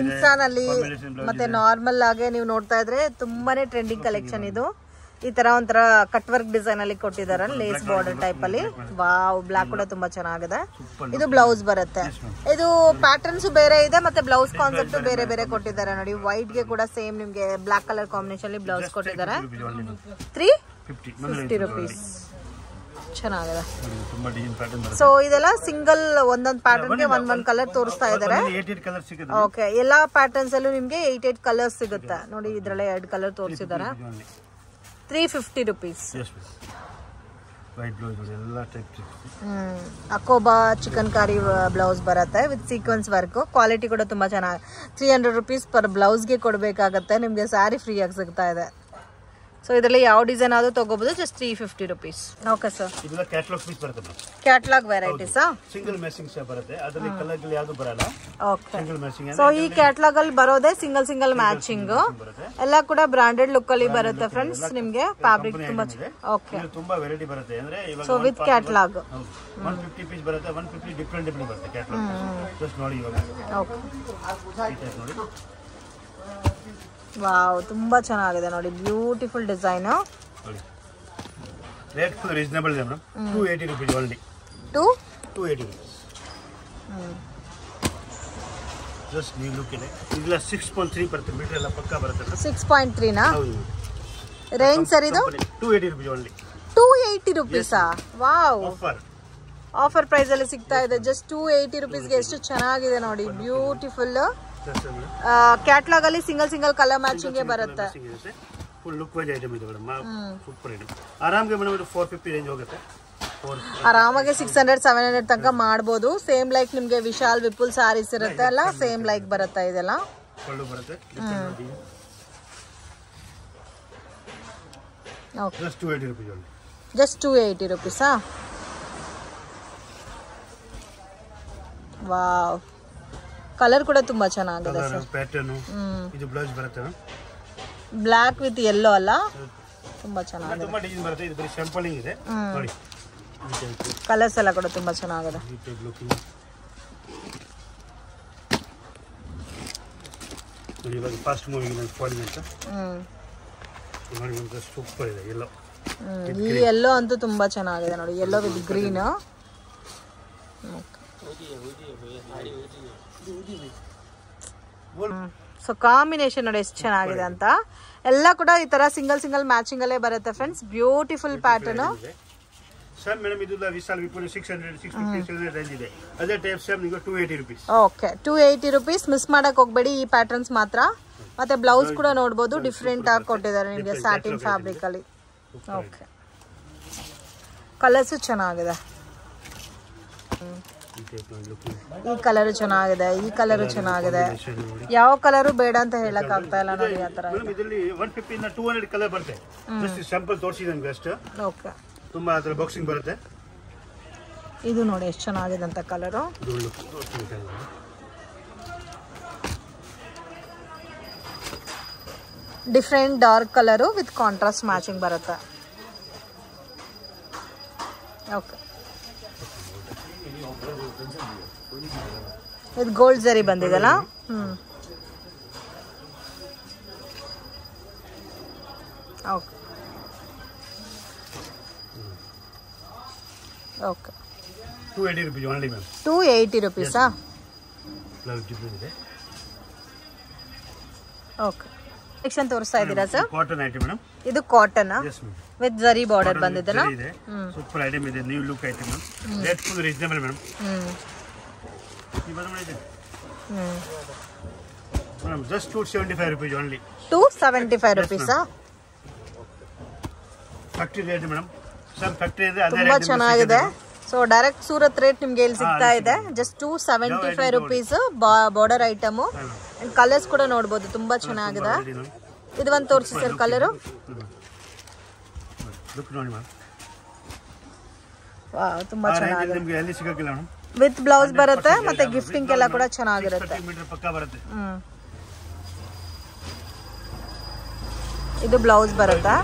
ಇನ್ಸ್ಟಾನಲ್ಲಿ ಮತ್ತೆ ನಾರ್ಮಲ್ ಆಗಿ ನೀವು ನೋಡ್ತಾ ಇದ್ರೆ ತುಂಬಾನೇ ಟ್ರೆಂಡಿಂಗ್ ಕಲೆಕ್ಷನ್ ಇದು. ಈ ತರ ಒಂಥರ ಕಟ್ ವರ್ಕ್ ಡಿಸೈನ್ ಅಲ್ಲಿ ಕೊಟ್ಟಿದ್ದಾರೆ, ಲೇಸ್ ಬಾರ್ಡರ್ ಟೈಪ್ ಅಲ್ಲಿ. ವಾವ್, ಬ್ಲಾಕ್ ಕೂಡ ತುಂಬಾ ಚೆನ್ನಾಗಿದೆ. ಇದು ಬ್ಲೌಸ್ ಬರುತ್ತೆ. ಇದು ಪ್ಯಾಟರ್ನ್ಸ್ ಬೇರೆ ಇದೆ ಮತ್ತೆ ಬ್ಲೌಸ್ ಕಾನ್ಸೆಪ್ಟ್ ಬೇರೆ ಬೇರೆ ಕೊಟ್ಟಿದ್ದಾರೆ ನೋಡಿ. ವೈಟ್ ಗೆ ಕೂಡ ಸೇಮ್ ನಿಮ್ಗೆ ಬ್ಲಾಕ್ ಕಲರ್ ಕಾಂಬಿನೇಷನ್ ಅಲ್ಲಿ ಬ್ಲೌಸ್ ಕೊಟ್ಟಿದ್ದಾರೆ. 350 ರುಪೀಸ್. ಚೆನ್ನಾಗಿದೆ. ಸೊ ಇದೆಲ್ಲ ಸಿಂಗಲ್ ಒಂದೊಂದು ಪ್ಯಾಟರ್ನ್ ಗೆ ಒಂದೊಂದು ಕಲರ್ ತೋರಿಸ್ತಾ ಇದ್ದಾರೆ. ಓಕೆ, ಎಲ್ಲಾ ಪ್ಯಾಟರ್ನ್ಸ್ ಅಲ್ಲೂ ನಿಮ್ಗೆ 8 ಕಲರ್ಸ್ ಸಿಗುತ್ತೆ ನೋಡಿ. ಇದ್ರಲ್ಲೇ 2 ಕಲರ್ ತೋರಿಸಿದ್ದಾರೆ. 350 ರುಪೀಸ್. ಅಕೋಬಾ ಚಿಕನ್ ಕಾರಿ ಬ್ಲೌಸ್ ಬರುತ್ತೆ ವಿತ್ ಸೀಕ್ವೆನ್ಸ್ ವರ್ಕ್. ಕ್ವಾಲಿಟಿ ಕೂಡ ತುಂಬಾ ಚೆನ್ನಾಗಿ. 300 ರುಪೀಸ್ ಪರ್ ಬ್ಲೌಸ್ಗೆ ಕೊಡಬೇಕಾಗತ್ತೆ. ನಿಮ್ಗೆ ಸ್ಯಾರಿ ಫ್ರೀ ಆಗಿ ಸಿಗ್ತಾ ಇದೆ. ಸೊ ಇದರಲ್ಲಿ ಯಾವ ಡಿಸೈನ್ ಆದ್ರೂ ತಗೋಬಹುದು. Just 350 rupees. ಓಕೆ ಸರ್, ಇದೆಲ್ಲ ಕ್ಯಾಟಲಾಗ್ ಪೀಸ್ ಬರುತ್ತೆ. ಕ್ಯಾಟಲಾಗ್ ವೆರೈಟೀಸ್ ಸಿಂಗಲ್ ಮ್ಯಾಚಿಂಗ್ ಬರುತ್ತೆ. ಅದರಲ್ಲಿ ಕಲರ್ ಯಾವುದು ಬರಲ್ಲ. ಓಕೆ, ಸೊ ಈ ಕ್ಯಾಟಲಾಗ್ ಅಲ್ಲಿ ಬರೋದೇ ಸಿಂಗಲ್ ಮ್ಯಾಚಿಂಗ್. ಎಲ್ಲ ಕೂಡ ಬ್ರಾಂಡೆಡ್ ಲುಕ್ ಅಲ್ಲಿ ಬರುತ್ತೆ ಫ್ರೆಂಡ್ಸ್. ನಿಮ್ಗೆ ಫ್ಯಾಬ್ರಿಕ್ ತುಂಬಾ ಓಕೆ, ತುಂಬಾ ವೆರೈಟಿ ಬರುತ್ತೆ. ಅಂದ್ರೆ ಸೊ ವಿತ್ ಕ್ಯಾಟಲಾಗ್ 150 ಪೀಸ್ ಬರುತ್ತೆ. 150 ಡಿಫರೆಂಟ್ ಬರುತ್ತೆ ಕ್ಯಾಟಲಾಗ್. ಜಸ್ಟ್ ನೋಡಿ ಇವಾಗ. ಓಕೆ, ವಾವ್, ತುಂಬಾ ಚೆನ್ನಾಗಿದೆ ನೋಡಿ. Beautiful design. Rate full reasonable ಇದೆ madam. 280 rupees only. 280 rupees. Just ನೀವು ಲುಕ್ ಇದೆ. ಇದೆಲ್ಲ 6.3 ಬರುತ್ತೆ. ಮೀಟರ್ ಎಲ್ಲ ಪಕ್ಕಾ ಬರುತ್ತೆ. 6.3 ನಾ ರೇಂಜ್ ಸರ್ ಇದು? 280 ರುಪೀಸ್ ಓನ್ಲಿ. 280 ರುಪೀಸಾ? ವಾವ್, ಆಫರ್ ಪ್ರೈಸ್ ಅಲ್ಲಿ ಸಿಗ್ತಾ ಇದೆ. ಜಸ್ಟ್ 280 ರುಪೀಸ್ಗೆ ಎಷ್ಟು ಚೆನ್ನಾಗಿದೆ ನೋಡಿ. ಬ್ಯೂಟಿಫುಲ್. ಕ್ಯಾಟಲಾಗ್ ಅಲ್ಲಿ ಸಿಂಗಲ್ ಕಲರ್ ಮ್ಯಾಚಿಂಗ್ ಬರುತ್ತೆ. ಫುಲ್ ಲುಕ್ ವೈಸ್ ಐಟಮ್ ಇದೆ ಮೇಡಮ್. Super item. ಆರಾಮಾಗಿ ಮೇಡಮ್ ಇದು 450 ರೇಂಜ್ ಹೋಗುತ್ತೆ. ಆರಾಮಾಗಿ 600-700 ತನಕ ಮಾಡಬಹುದು. ಸೇಮ್ ಲೈಕ್ ನಿಮ್ಗೆ ವಿಶಾಲ್ ವಿಪುಲ್ ಸಾರೀಸ್ ಇರುತ್ತೆ ಅಲ್ಲ, ಸೇಮ್ ಲೈಕ್ ಬರುತ್ತೆ ಇದೆಲ್ಲ. ಬರುತ್ತೆ. Okay, just 280 rupees only. Just 280 ರುಪೀಸಾ? ವಾವ್, ಕಲರ್ ಕೂಡ ತುಂಬಾ ಚೆನ್ನಾಗಿದೆ ಸರ್. ಪ್ಯಾಟರ್ನ್ ಇದು ಬ್ಲೌಸ್ ಬರುತ್ತೆ ಬ್ಲಾಕ್ ವಿತ್ ಯೆಲ್ಲೋ ಅಲ್ಲ, ತುಂಬಾ ಚೆನ್ನಾಗಿದೆ. ತುಂಬಾ ಡಿಸೈನ್ ಬರುತ್ತೆ. ಇದು ಬರೀ ಸ್ಯಾಂಪಲಿಂಗ್ ಇದೆ ನೋಡಿ. ಕಲರ್ಸ್ ಎಲ್ಲ ಕೂಡ ತುಂಬಾ ಚೆನ್ನಾಗಿದೆ. ನೋಡಿ ಇವಾಗ ಫಾಸ್ಟ್ ಮೂವಿಂಗ್ ಅಂತ ಫಾಲಿಂಗ್ ಅಂತ ನೋಡಿ ಒಂದು ಸೂಪರ್ ಇದೆ ಯೆಲ್ಲೋ. ಈ ಯೆಲ್ಲೋ ಅಂತೂ ತುಂಬಾ ಚೆನ್ನಾಗಿದೆ ನೋಡಿ, yellow with green. So combination ನೋಡಿ ಎಷ್ಟು ಚೆನ್ನಾಗಿದೆ ಅಂತ. ಎಲ್ಲ ಕೂಡ ಈ ತರ ಸಿಂಗಲ್ ಸಿಂಗಲ್ ಮ್ಯಾಚಿಂಗ್ ಅಲ್ಲೇ ಬರುತ್ತೆ friends. Beautiful pattern. Sir madam ಇದು ವಿಶಾಲ್ ವಿಪುಲ್ 600 650 700 ರೇಂಜ್ ಇದೆ. ಅದೇ ಟೈಪ್ ಸೇಮ್ ನಿಮಗೆ 280 ರೂಪೀಸ್. Okay 280 rupees. ಮಿಸ್ ಮಾಡಕ್ ಹೋಗ್ಬೇಡಿ ಈ ಪ್ಯಾಟರ್ನ್ಸ್ ಮಾತ್ರ. ಮತ್ತೆ ಬ್ಲೌಸ್ ಕೂಡ ನೋಡಬಹುದು, ಡಿಫ್ರೆಂಟ್ ಆಗಿ ಕೊಟ್ಟಿದ್ದಾರೆ ನಿಮಗೆ ಸ್ಯಾಟಿನ್ ಫ್ಯಾಬ್ರಿಕ್ ಅಲ್ಲಿ. ಓಕೆ ಕಲರ್ಸ್ ಚೆನ್ನಾಗಿದೆ. ಈ ಕಲರ್ ಚೆನ್ನಾಗಿದೆ, ಈ ಕಲರ್ ಚೆನ್ನಾಗಿದೆ. ಯಾವ ಕಲರು ಬೇಡ ಅಂತ ಹೇಳಕ್ ಆಗ್ತಾ ಇಲ್ಲ ನೋಡಿ ಆ ತರ. ಇದರಲ್ಲಿ 150 ಇಂದ 200 ಕಲರ್ ಬರುತ್ತೆ. ಜಸ್ಟ್ ಸ್ಯಾಂಪಲ್ ತೋರಿಸಿದೆ ನಿಮಗೆ ಅಷ್ಟೇ. ಓಕೆ ತುಂಬಾ ಅದರ ಬಾಕ್ಸಿಂಗ್ ಬರುತ್ತೆ. ಇದು ನೋಡಿ ಎಷ್ಟು ಚೆನ್ನಾಗಿದೆ ಅಂತ colour. Different dark colour with contrast matching ಬರುತ್ತೆ. ಓಕೆ ಇದು ಗೋಲ್ಡ್ ಜರಿ ಬಂದಿದೆಲ್ಲ. Okay okay 280 rupees only ma'am. 280 ರೂಪೀಸಾ? ಓಕೆ ಸೆಕ್ಷನ್ ತೋರಿಸ್ತಾ ಇದ್ದೀರಾ ಸರ್? Cotton item madam. ಇದು ಕಾಟನ್ ವಿತ್ ಜರಿ ಬಾರ್ಡರ್ ಬಂದಿದೆಲ್ಲ. ಸೂಪರ್ ಐಟಮ್ ಇದೆ, new look item. Rate full reasonable madam. Madam just 275 rupees only. 275 ರೂಪೀಸಾ? Factory rate madam. Sir factory ಇದೆ, ಅದೇ ತುಂಬಾ ಚೆನ್ನಾಗಿದೆ. ಸೊ ಡೈರೆಕ್ಟ್ ಸೂರತ್ ರೇಟ್ ನಿಮ್ಗೆ ಇಲ್ಲಿ ಸಿಗ್ತಾ ಇದೆ. Just 275 rupees border item. And colours ಕೂಡ ನೋಡಬಹುದು, ತುಂಬಾ ಚೆನ್ನಾಗಿದೆ. ಇದು ಒಂದು ತೋರಿಸಿ ಸರ್ ಕಲರು. ವಾವ್ ತುಂಬಾ ಚೆನ್ನಾಗಿದೆ. ನಿಮಗೆ ಎಲ್ಲಿ ಸಿಗಕ್ಕಿಲ್ಲ ಮೇಡಮ್. ವಿತ್ ಬ್ಲೌಸ್ ಬರುತ್ತೆ ಮತ್ತೆ ಗಿಫ್ಟಿಂಗ್ ಎಲ್ಲ ಕೂಡ ಚೆನ್ನಾಗಿರುತ್ತೆ. ಇದು ಬ್ಲೌಸ್ ಬರುತ್ತಾ?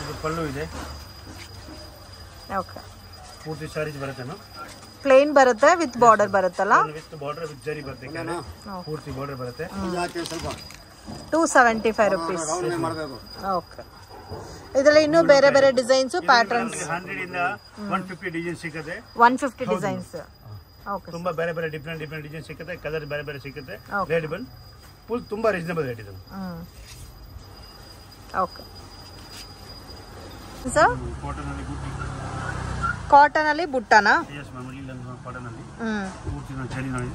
ಇದು ಪಲ್ಲು ಇದೆ. ಓಕೆ ಪೂರ್ತಿ ಸಾರೀಸ್ ಬರುತ್ತೆ ಮೇಡಮ್. ಪ್ಲೇನ್ ಬರುತ್ತೆ ವಿತ್ ಬಾರ್ಡರ್ ಬರುತ್ತಲ್ಲ. ವಿತ್ ಬಾರ್ಡರ್ ವಿತ್ ಜರಿ ಬರುತ್ತೆ. ಪೂರ್ತಿ ಬಾರ್ಡರ್ ಬರುತ್ತೆ. 275 ರೂಪೀಸ್. ಓಕೆ ಇದರಲ್ಲಿ ಇನ್ನೂ ಬೇರೆ ಬೇರೆ ಡಿಸೈನ್ಸ್ ಪ್ಯಾಟರ್ನ್ಸ್ 100 ಇಂದ 150 ಡಿಸೈನ್ ಸಿಗುತ್ತೆ. 150 ಡಿಸೈನ್ಸ್. ಓಕೆ ತುಂಬಾ ಬೇರೆ ಬೇರೆ ಡಿಫರೆಂಟ್ ಡಿಸೈನ್ ಸಿಗುತ್ತೆ. ಕಲರ್ ಬೇರೆ ಬೇರೆ ಸಿಗುತ್ತೆ. ರೇಟಬಲ್ ಫುಲ್ ತುಂಬಾ ರೀಸನೇಬಲ್ ರೇಟ್ ಇದೆ. ಓಕೆ ಸರ್ ಕಾಟನ್ ಅಲ್ಲಿ ಬುಟ್ಟನಾ? Yes ma'am. ಇಲ್ಲ ಕಾಟನ್ ಅಲ್ಲಿ ಪೂರ್ತಿ ಜರಿ ನೋಡಿ.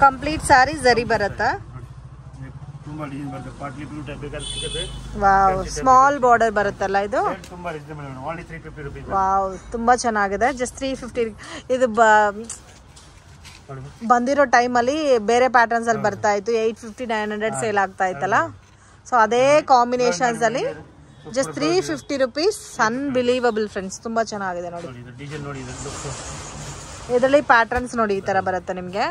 ಕಂಪ್ಲೀಟ್ ಸಾರಿ ಜರಿ ಬರುತ್ತಾ? ತುಂಬಾ ಡಿಸೈನ್ ಬರುತ್ತೆ. ಪಾರ್ಟ್ಲಿ ಬ್ಲೂ ಟೈಪ್ ಬೇಕಾದ್ರೆ ಸಿಗುತ್ತೆ. ವಾವ್ ಸ್ಮಾಲ್ ಬಾರ್ಡರ್ ಬರುತ್ತಲ್ಲ ಇದು. ತುಂಬಾ reasonable madam. Only 350 rupees. Wow ತುಂಬಾ ಚೆನ್ನಾಗಿದೆ. ಜಸ್ಟ್ 350. ಇದು ಬಂದಿರೋ ಟೈಮ್ ಅಲ್ಲಿ ಬೇರೆ ಪ್ಯಾಟರ್ನ್ಸ್ ಅಲ್ಲಿ ಬರ್ತಾ ಇತ್ತು. 850 900 ಸೇಲ್ ಆಗ್ತಾ ಇತ್ತಲ್ಲ. ಸೊ ಅದೇ ಕಾಂಬಿನೇಷನ್ಸ್ ಅಲ್ಲಿ ಜಸ್ಟ್ 350 ರೂಪೀಸ್. ಅನ್ಬಿಲೀವಬಲ್ ಫ್ರೆಂಡ್ಸ್, ತುಂಬಾ ಚೆನ್ನಾಗಿದೆ ನೋಡಿ. ಇದರಲ್ಲಿ ಪ್ಯಾಟರ್ನ್ಸ್ ನೋಡಿ ಈ ತರ ಬರುತ್ತೆ ನಿಮ್ಗೆ.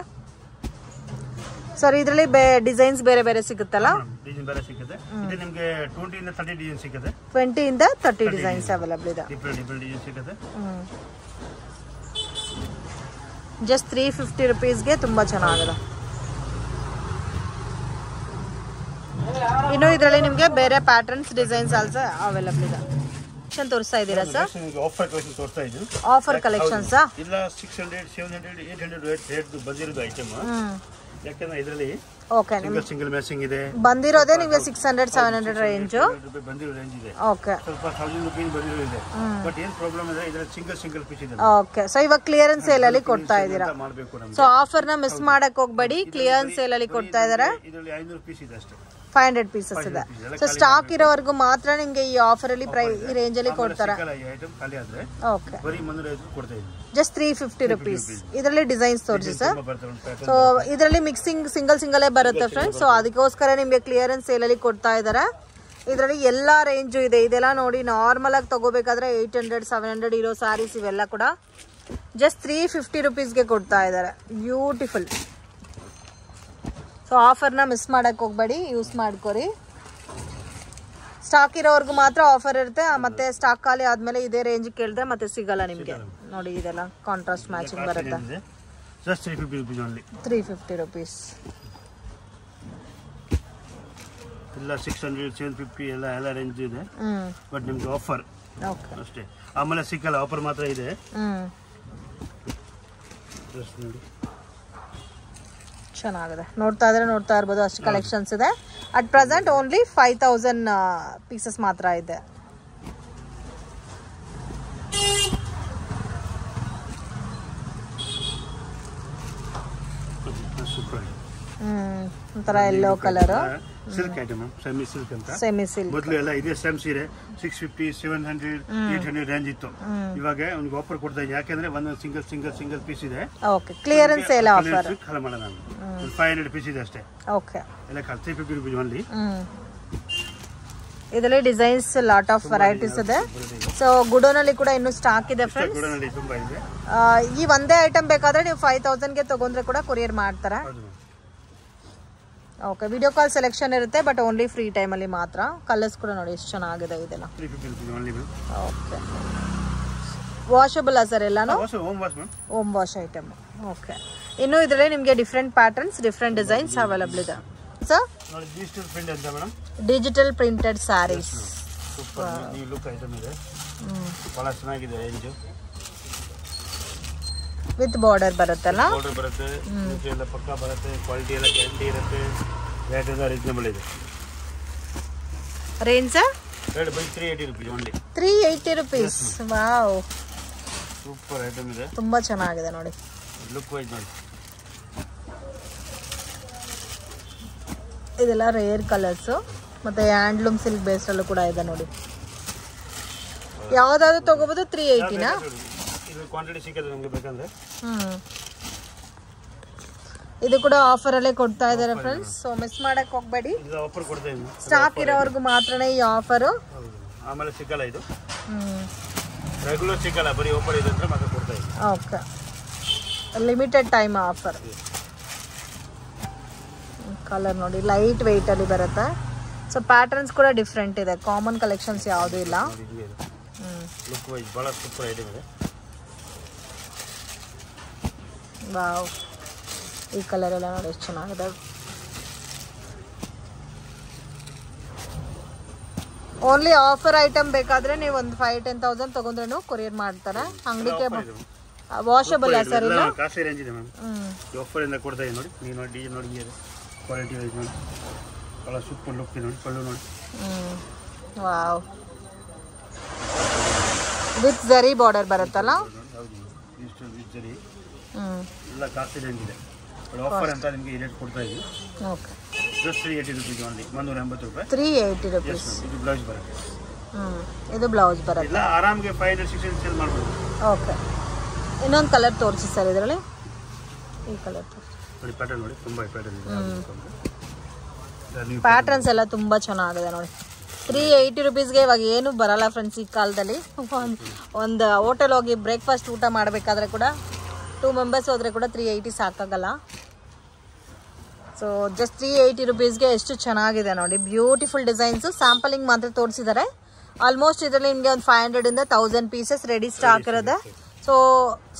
ಸರ್ ಇದರಲ್ಲಿ ಡಿಸೈನ್ಸ್ ಬೇರೆ ಬೇರೆ ಸಿಗುತ್ತಲ್ಲ? ಡಿಸೈನ್ ಬೇರೆ ಸಿಗುತ್ತೆ. ಇದು ನಿಮಗೆ 20 ಇಂದ 30 ಡಿಸೈನ್ ಸಿಗುತ್ತೆ. 20 ಇಂದ 30 ಡಿಸೈನ್ಸ್ ಅವೈಲೇಬಲ್ ಇದೆ. ಡಿಫರೆಂಟ್ ಡಿಸೈನ್ ಸಿಗುತ್ತೆ. ಜಸ್ಟ್ 350 ರೂಪೀಸ್ಗೆ ತುಂಬಾ ಚೆನ್ನಾಗಿದೆ. ಇನ್ನು ಇದರಲ್ಲಿ ನಿಮಗೆ ಬೇರೆ ಪ್ಯಾಟರ್ನ್ಸ್ ಡಿಸೈನ್ಸ್ ಆಲ್ಸೋ ಅವೈಲೇಬಲ್ ಇದೆ. ತೋರಿಸ್ತಾ ಇದ್ದೀರಾ ಸರ್? ಆಫರ್ ಕಲೆಕ್ಷನ್ ತೋರಿಸ್ತಾ ಇದ್ದೀನಿ. ಆಫರ್ ಕಲೆಕ್ಷನ್ಸ್ ಇಲ್ಲ 600 700 800 ರೇಟ್ ಬಂದಿರೋದು ಐಟಮ್. ಯಾಕಂದ್ರೆ ಇದರಲ್ಲಿ ಓಕೆ ಸಿಂಗಲ್ ಮ್ಯಾಚಿಂಗ್ ಇದೆ. ಬಂದಿರೋದೇ ನಿಮಗೆ 600 700 ರೇಂಜ್ ಬಂದಿರೋ ರೇಂಜ್ ಇದೆ. ಓಕೆ ಸ್ವಲ್ಪ 1000 ರೂಪಾಯಿ ಬಂದಿರೋ ಇದೆ. ಬಟ್ ಏನ್ ಪ್ರಾಬ್ಲಮ್ ಇದೆ, ಇದರಲ್ಲಿ ಸಿಂಗಲ್ ಪೀಸ್ ಇದೆ. ಓಕೆ ಸೊ ಇವಾಗ ಕ್ಲಿಯರೆನ್ಸ್ ಸೇಲ್ ಅಲ್ಲಿ ಕೊಡ್ತಾ ಇದ್ದೀರಾ. ಮಾಡಬೇಕು ನಮಗೆ. ಸೊ ಆಫರ್ ನ ಮಿಸ್ ಮಾಡಕ್ ಹೋಗಬೇಡಿ. ಕ್ಲಿಯರೆನ್ಸ್ ಸೇಲ್ ಅಲ್ಲಿ ಕೊಡ್ತಾ ಇದ್ದಾರೆ. ಇದರಲ್ಲಿ 500 ಪೀಸ್ ಇದೆ ಅಷ್ಟೇ. 500 ಪೀಸಸ್ ಇದೆ. ಸೊ ಸ್ಟಾಕ್ ಇರೋವರೆಗೂ ಮಾತ್ರ ನಿಮಗೆ ಈ ಆಫರ್ ಅಲ್ಲಿ ಈ ರೇಂಜ್ ಅಲ್ಲಿ ಕೊಡ್ತಾರೆ. Okay just 350 rupees. ಇದರಲ್ಲಿ ಡಿಸೈನ್ಸ್ ತೋರಿಸಿ ಸರ್. ಸೊ ಇದರಲ್ಲಿ ಮಿಕ್ಸಿಂಗ್ ಸಿಂಗಲ್ ಬರುತ್ತೆ ಫ್ರೆಂಡ್ಸ್. ಸೊ ಅದಕ್ಕೋಸ್ಕರ ನಿಮಗೆ ಕ್ಲಿಯರೆನ್ಸ್ ಸೇಲ್ ಅಲ್ಲಿ ಕೊಡ್ತಾ ಇದ್ದಾರೆ. ಇದರಲ್ಲಿ ಎಲ್ಲಾ ರೇಂಜು ಇದೆ. ಇದೆಲ್ಲ ನೋಡಿ ನಾರ್ಮಲ್ ಆಗಿ ತಗೋಬೇಕಾದ್ರೆ 800 700 ಇರೋ ಸಾರೀಸ್ ಇವೆಲ್ಲ ಕೂಡ ಜಸ್ಟ್ 350 ರುಪೀಸ್ಗೆ ಕೊಡ್ತಾ ಇದ್ದಾರೆ. ಬ್ಯೂಟಿಫುಲ್. ಸೊ ಆಫರ್ನ ಮಿಸ್ ಮಾಡಕ್ಕೆ ಹೋಗ್ಬೇಡಿ, ಯೂಸ್ ಮಾಡ್ಕೊರಿ. ಸ್ಟಾಕ್ ಇರೋವರೆಗೂ ಮಾತ್ರ ಆಫರ್ ಇರುತ್ತೆ, ಮತ್ತೆ ಸ್ಟಾಕ್ ಖಾಲಿ ಆದ್ಮೇಲೆ ಇದೇ ರೇಂಜ್ ಕೇಳಿದ್ರೆ ಮತ್ತೆ ಸಿಗಲ್ಲ ನಿಮಗೆ. ನೋಡಿ ಇದೆಲ್ಲ ಕಾಂಟ್ರಾಸ್ಟ್ ಮ್ಯಾಚಿಂಗ್ ಬರುತ್ತೆ. 350 ರುಪೀಸ್. ಎಲ್ಲ 600 750 ಎಲ್ಲ ರೇಂಜ್ ಇದೆ. ಬಟ್ ನಿಮ್ಗೆ ಆಫರ್ ಅಷ್ಟೇ, ಆಮೇಲೆ ಸಿಕ್ಕಲ್ಲ, ಆಫರ್ ಮಾತ್ರ ಇದೆ. ಚೆನ್ನಾಗಿದೆ, ನೋಡ್ತಾ ಇರ್ಬೋದು, ಅಷ್ಟು ಕಲೆಕ್ಷನ್ಸ್ ಇದೆ. ಅಟ್ ಪ್ರೆಸೆಂಟ್ ಓನ್ಲಿ 5000 ಪೀಸಸ್ ಮಾತ್ರ ಇದೆ. ಒಂಥರ yellow colour silk item, semi silk ಅಂತ. ಸೆಮಿ ಸಿಲ್ಕ್ ಮೊದಲು ಎಲ್ಲ ಇದೇ ಸೇಮ್ ಸೀರೆ 650 700 800 ರೇಂಜ್ ಇತ್ತು. ಇವಾಗ ಅವ್ನಿಗೆ ಆಫರ್ ಕೊಡ್ತಾ ಇದ್ದೀನಿ, ಯಾಕೆಂದ್ರೆ ಒಂದು ಸಿಂಗಲ್ ಪೀಸ್ ಇದೆ. Okay, clearance sale offer. ಖಾಲಿ ಮಾಡಲ್ಲ ನಾನು, 500 ಪೀಸ್ ಇದೆ ಅಷ್ಟೇ. ಓಕೆ, ಎಲ್ಲ 350 ರುಪೀಸ್ ಓನ್ಲಿ. ಇದರಲ್ಲಿ ಡಿಸೈನ್ಸ್ ಲಾಟ್ ಆಫ್ ವೆರೈಟೀಸ್ ಇದೆ. ಸೊ ಗುಡೋನಲ್ಲಿ ಕೂಡ ಇನ್ನು ಸ್ಟಾಕ್ ಇದೆ ಫ್ರೆಂಡ್ಸ್. ಗುಡೋನಲ್ಲಿ ತುಂಬಾ ಇದೆ. ಈ ಒಂದೇ ಐಟಮ್ ಬೇಕಾದ್ರೆ ನೀವು 5000ಗೆ ತಗೊಂಡ್ರೆ ಕೂಡ ಕೊರಿಯರ್ ಮಾಡ್ತಾರೆ. ಓಕೆ, ವಿಡಿಯೋ ಕಾಲ್ ಸೆಲೆಕ್ಷನ್ ಇರುತ್ತೆ, ಬಟ್ ಓನ್ಲಿ ಫ್ರೀ ಟೈಮಲ್ಲಿ ಮಾತ್ರ. ಕಲರ್ಸ್ ಕೂಡ ನೋಡಿ ಎಷ್ಟು ಚೆನ್ನಾಗಿದೆ ಇದೆಲ್ಲ. ಓಕೆ, ವಾಷಬಲ್ ಸರ್ ಎಲ್ಲಾನು? Home wash item. ಓಕೆ, ಇನ್ನು ಇದರಲ್ಲಿ ನಿಮಗೆ different patterns, different designs available ಇದೆ sir. Digital printed sarees. With border ಬರುತ್ತಲ್ಲ, ಪಕ್ಕ ಬರುತ್ತೆ, ಕ್ವಾಲಿಟಿ ಎಲ್ಲ ಗ್ಯಾರಂಟಿ ಇರುತ್ತೆ, ರೇಟ್ ಎಲ್ಲ ರೀಸನಬಲ್ ಇದೆ. Range 380 rupees only. 380 rupees. Wow, super item ಇದೆ, ತುಂಬಾ ಚೆನ್ನಾಗಿದೆ ನೋಡಿ. ಲುಕ್ ವೈಸ್ ನೋಡಿ, ಇದೆಲ್ಲ ರೇರ್ ಕಲರ್ಸ್, ಮತ್ತೆ ಹ್ಯಾಂಡ್ಲೂಮ್ ಸಿಲ್ಕ್ ಬೇಸ್ ಅಲ್ಲೂ ಕೂಡ ಇದೆ ನೋಡಿ. ಯಾವ್ದಾದ್ರು ತಗೋಬಹುದು. 380ನಾ? ಕ್ವಾಂಟಿಟಿ ಸಿಕ್ಕದೆ ನಮಗೆ ಬೇಕಂದ್ರೆ. ಇದು ಕೂಡ ಆಫರ್ ಅಲ್ಲೇ ಕೊಡ್ತಾ ಇದ್ದಾರೆ ಫ್ರೆಂಡ್ಸ್, ಸೊ ಮಿಸ್ ಮಾಡಕ್ ಹೋಗ್ಬೇಡಿ. ಇದು ಆಫರ್ ಕೊಡ್ತಾ ಇದ್ದೀನಿ, ಸ್ಟಾಕ್ ಇರೋವರೆಗೂ ಮಾತ್ರನೇ ಈ ಆಫರ್. ಆಮೇಲೆ ಸಿಕ್ಕಲ್ಲ, ಇದು ರೆಗ್ಯುಲರ್ ಸಿಕ್ಕಲ್ಲ, ಬರೀ ಆಫರ್ ಇದೆ ಅಂತ ಮಾತ್ರ ಕೊಡ್ತಾ ಇದ್ದೀನಿ. Okay, limited time offer. Colour ನೋಡಿ, ಲೈಟ್ ವೆಯ್ಟ್ ಅಲ್ಲಿ ಬರುತ್ತೆ. ಸೊ ಪ್ಯಾಟರ್ನ್ಸ್ ಕೂಡ ಡಿಫ್ರೆಂಟ್ ಇದೆ, ಕಾಮನ್ ಕಲೆಕ್ಷನ್ಸ್ ಯಾವುದೂ ಇಲ್ಲ. ಲುಕ್ ವೈಸ್ ಬಹಳ ಸೂಪರ್ ಐಟಮ್ ಇದೆ. ವಾವ್, ಈ ಕಲರ್ ಎಲ್ಲ ನೋಡಿ ಎಷ್ಟು ಚೆನ್ನಾಗಿದೆ. ಓನ್ಲಿ ಆಫರ್ ಐಟಮ್ ಬೇಕಾದ್ರೆ ನೀವು ಒಂದು 5-10,000 ತಗೊಂಡ್ರೇನು ಕೊರಿಯರ್ ಮಾಡ್ತಾರೆ. ಅಂಗಡಿಗೆ ವಾಷಬಲ್ ಸರ್ ಇಲ್ಲ? ಕಾಸ್ಟ್ಲಿ ರೇಂಜ್ ಇದೆ ಮ್ಯಾಮ್. ಆಫರ್ ಇಂದ ಕೊಡ್ತಾ ಇದ್ದೀನಿ ನೋಡಿ. ನೀವು ನೋಡಿ, ಡಿಸೈನ್ ನೋಡಿ, ಕ್ವಾಲಿಟಿ ವೈಸ್ ನೋಡಿ, ಬಹಳ ಸೂಪರ್ ಲುಕ್ ಇದೆ ನೋಡಿ. ಪಲ್ಲು ನೋಡಿ, ವಾವ್, ವಿತ್ ಜರಿ ಬಾರ್ಡರ್ ಬರುತ್ತಲ್ಲ. ಎಲ್ಲ ಕಾಸ್ಟ್ಲಿ ರೇಂಜ್ ಇದೆ, ಆಫರ್ ಅಂತ ನಿಮಗೆ ರೇಟ್ ಕೊಡ್ತಾ ಇದ್ದೀವಿ. ಓಕೆ, ಜಸ್ಟ್ 380 ರುಪೀಸ್ ಓನ್ಲಿ, 180 ರೂಪಾಯಿ. 380 ರುಪೀಸ್. ಇದು ಬ್ಲೌಸ್ ಬರುತ್ತೆ. ಇದು ಬ್ಲೌಸ್ ಬರುತ್ತೆ. ಇಲ್ಲ, ಆರಾಮ್ಗೆ 500-600 ಸೇಲ್ ಮಾಡ್ಬೋದು. ಓಕೆ, ಇನ್ನೊಂದು ಕಲರ್ ತೋರಿಸಿ ಸರ್ ಇದರಲ್ಲಿ. ಈ ಕಲರ್ ತೋರಿಸಿ ನೋಡಿ, ಪ್ಯಾಟರ್ನ್ ನೋಡಿ, ತುಂಬಾ ಪ್ಯಾಟರ್ನ್ ಇದೆ. ಪ್ಯಾಟರ್ನ್ಸ್ ಎಲ್ಲ ತುಂಬಾ ಚೆನ್ನಾಗಿದೆ ನೋಡಿ. 380 ರುಪೀಸ್ಗೆ ಇವಾಗ ಏನು ಬರಲ್ಲ ಫ್ರೆಂಡ್ಸ್ ಈ ಕಾಲದಲ್ಲಿ. ಒಂದು ಹೋಟೆಲ್ ಹೋಗಿ ಬ್ರೇಕ್ಫಾಸ್ಟ್ ಊಟ ಮಾಡಬೇಕಾದ್ರೆ ಕೂಡ 2 ಮೆಂಬರ್ಸ್ ಹೋದ್ರೆ ಕೂಡ 380 ಸಾಕಾಗಲ್ಲ. ಸೊ ಜಸ್ಟ್ 380 ರುಪೀಸ್ಗೆ ಎಷ್ಟು ಚೆನ್ನಾಗಿದೆ ನೋಡಿ. Beautiful designs. ಸ್ಯಾಂಪಲಿಂಗ್ ಮಾತ್ರ ತೋರಿಸಿದ್ದಾರೆ. ಆಲ್ಮೋಸ್ಟ್ ಇದರಲ್ಲಿ ನಿಮಗೆ ಒಂದು 500 ಇಂದ 1000 ಪೀಸಸ್ ರೆಡಿ ಸ್ಟಾಕ್ ಇರೋದೆ. ಸೊ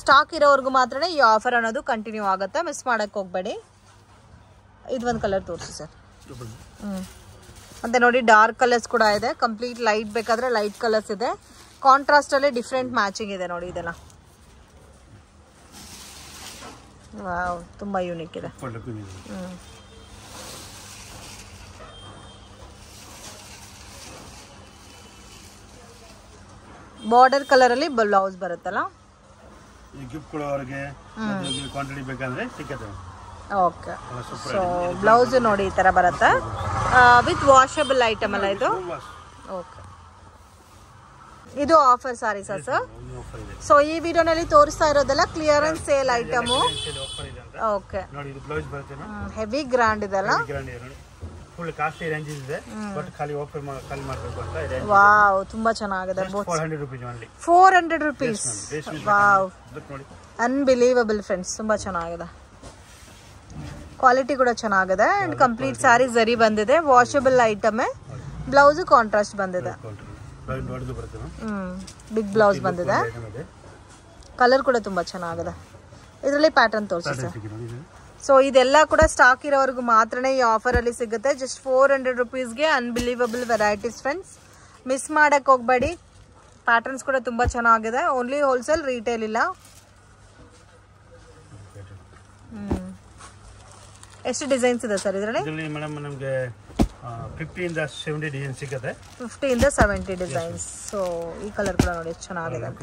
ಸ್ಟಾಕ್ ಇರೋವರೆಗೂ ಮಾತ್ರ ಈ ಆಫರ್ ಅನ್ನೋದು ಕಂಟಿನ್ಯೂ ಆಗುತ್ತೆ, ಮಿಸ್ ಮಾಡೋಕ್ಕೆ ಹೋಗಬೇಡಿ. ಇದೊಂದು ಕಲರ್ ತೋರಿಸಿ ಸರ್. ಮತ್ತೆ ನೋಡಿ, ಡಾರ್ಕ್ ಕಲರ್ಸ್ ಕೂಡ ಇದೆ. ಕಂಪ್ಲೀಟ್ ಲೈಟ್ ಬೇಕಾದ್ರೆ ಲೈಟ್ ಕಲರ್ಸ್ ಇದೆ. ಕಾಂಟ್ರಾಸ್ಟಲ್ಲಿ ಡಿಫ್ರೆಂಟ್ ಮ್ಯಾಚಿಂಗ್ ಇದೆ ನೋಡಿ ಇದೆಲ್ಲ. ವಾವ್, ತುಂಬ ಯೂನಿಕ್ ಇದೆ. ಬಾರ್ಡರ್ ಕಲರಲ್ಲಿ ಬ್ಲೌಸ್ ಬರುತ್ತಲ್ಲ. ಗಿಫ್ಟ್ ಕೊಡೋರಿಗೆ ಕ್ವಾಂಟಿಟಿ ಬೇಕಂದ್ರೆ ಸಿಕ್ಕತ್ತೆ. ಓಕೆ, ಸೊ ಬ್ಲೌಸ್ ನೋಡಿ ಈ ತರ ಬರುತ್ತೆ. ವಿತ್ ವಾಷಬಲ್ ಐಟಮ್ ಅಲ್ಲ ಇದು? ಓಕೆ, ಇದು ಆಫರ್ ಸಾರೀಸ್ ಸರ್. ಸೊ ಈ ವಿಡಿಯೋನಲ್ಲಿ ತೋರಿಸ್ತಾ ಇರೋದೆಲ್ಲ clearance sale item. Okay, heavy grand ಇದೆಲ್ಲ. ಫುಲ್ ಕಾಸ್ಟ್ಲಿ ರೇಂಜ್ ಇದೆ ಬಟ್ ಖಾಲಿ ಆಫರ್ ಖಾಲಿ ಮಾಡಬೇಕು ಅಂತ ಇದೆ. ವಾವ್ ತುಂಬಾ ಚೆನ್ನಾಗಿದೆ. 400 rupees only. 400 rupees. ವಾವ್ ನೋಡಿ ಅನ್ಬಿಲೀವಬಲ್ ಫ್ರೆಂಡ್ಸ್, ತುಂಬಾ ಚೆನ್ನಾಗಿದೆ. ಕ್ವಾಲಿಟಿ ಕೂಡ ಚೆನ್ನಾಗಿದೆ ಅಂಡ್ ಕಂಪ್ಲೀಟ್ ಸಾರಿ ಜರಿ ಬಂದಿದೆ. ವಾಷಬಲ್ ಐಟಮ್, ಬ್ಲೌಸ್ ಕಾಂಟ್ರಾಸ್ಟ್ ಬಂದಿದೆ. ಬಿಗ್ ಬ್ಲೌಸ್ ಬಂದಿದೆ. ಕಲರ್ ಕೂಡ ತುಂಬಾ ಚೆನ್ನಾಗಿದೆ. ಇದರಲ್ಲಿ ಪ್ಯಾಟರ್ನ್ ತೋರಿಸಿ ಸರ್. ಸೊ ಇದೆಲ್ಲ ಕೂಡ ಸ್ಟಾಕ್ ಇರೋವರೆಗೂ ಮಾತ್ರನೇ ಈ ಆಫರ್ ಅಲ್ಲಿ ಸಿಗುತ್ತೆ. ಜಸ್ಟ್ 400 rupeesಗೆ ಅನ್ಬಿಲೀವಬಲ್ ವೆರೈಟೀಸ್ ಫ್ರೆಂಡ್ಸ್, ಮಿಸ್ ಮಾಡಕ್ ಹೋಗ್ಬೇಡಿ. ಪ್ಯಾಟರ್ನ್ಸ್ ಕೂಡ ತುಂಬಾ ಚೆನ್ನಾಗಿದೆ. ಓನ್ಲಿ ಹೋಲ್ಸೇಲ್, ರಿಟೇಲ್ ಇಲ್ಲ. ಎಷ್ಟು ಡಿಸೈನ್ಸ್ ಇದೆ ಸರ್ ಇದರಲ್ಲಿ? ಮೇಡಮ್ ನಮಗೆ 50 ಇಂದ 70 ಡಿಸೈನ್ ಸಿಗುತ್ತೆ. 50 ಇಂದ 70 ಡಿಸೈನ್ಸ್. ಸೊ ಈ ಕಲರ್ ಕೂಡ ನೋಡಿ ಎಷ್ಟು ಚೆನ್ನಾಗಿದೆ ಅಂತ.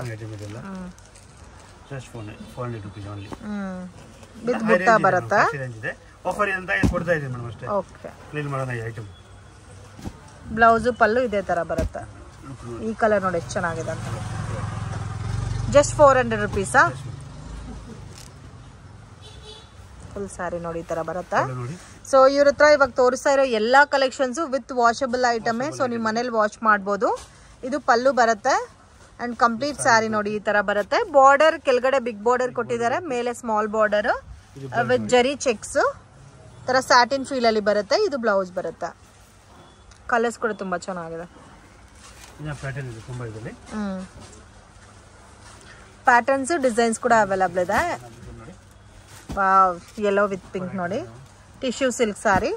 Just 400 rupees only. ಬಿತ್ ಬುಟ್ಟ ಬರುತ್ತಾ? ಆಫರ್ ಅಂತ ಕೊಡ್ತಾ ಇದೀನಿ ಮೇಡಮ್ ಅಷ್ಟೇ. ಓಕೆ, ಕ್ಲೀನ್ ಮಾಡೋಣ ಈ ಐಟಮ್. ಬ್ಲೌಸ್ ಪಲ್ಲು ಇದೇ ತರ ಬರುತ್ತೆ. ಈ ಕಲರ್ ನೋಡಿ ಎಷ್ಟು ಚೆನ್ನಾಗಿದೆ ಅಂತ. Just 400 rupees. ಫುಲ್ ಸ್ಯಾರಿ ನೋಡಿ ಈ ತರ ಬರುತ್ತೆ. ಸೊ ಇವ್ರ ಹತ್ರ ಇವಾಗ ತೋರಿಸ್ತಾ ಇರೋ ಎಲ್ಲಾ ಕಲೆಕ್ಷನ್ಸ್ ವಿತ್ ವಾಷಬಲ್ ಐಟಮೇ. ಸೊ ನೀವು ಮನೇಲಿ ವಾಶ್ ಮಾಡ್ಬೋದು. ಇದು ಪಲ್ಲು ಬರುತ್ತೆ ಅಂಡ್ ಕಂಪ್ಲೀಟ್ ಸ್ಯಾರಿ ನೋಡಿ ಈ ತರ ಬರುತ್ತೆ. ಬಾರ್ಡರ್ ಕೆಳಗಡೆ ಬಿಗ್ ಬಾರ್ಡರ್ ಕೊಟ್ಟಿದ್ದಾರೆ, ಮೇಲೆ ಸ್ಮಾಲ್ ಬಾರ್ಡರ್ ವಿತ್ ಜರಿ ಚೆಕ್ಸ್ ತರ ಸ್ಯಾಟಿನ್ ಫೀಲ್ ಅಲ್ಲಿ ಬರುತ್ತೆ. ಇದು ಬ್ಲೌಸ್ ಬರುತ್ತೆ. ಕಲರ್ಸ್ ಕೂಡ ತುಂಬಾ ಚೆನ್ನಾಗಿದೆ. ಪ್ಯಾಟರ್ನ್ಸ್ ಡಿಸೈನ್ಸ್ ಕೂಡ ಅವೈಲಬಲ್ ಇದೆ. ವಾವ್, ಯೆಲ್ಲೋ ವಿತ್ ಪಿಂಕ್ ನೋಡಿ. ಟಿಶ್ಯೂ ಸಿಲ್ಕ್ ಸಾರಿ.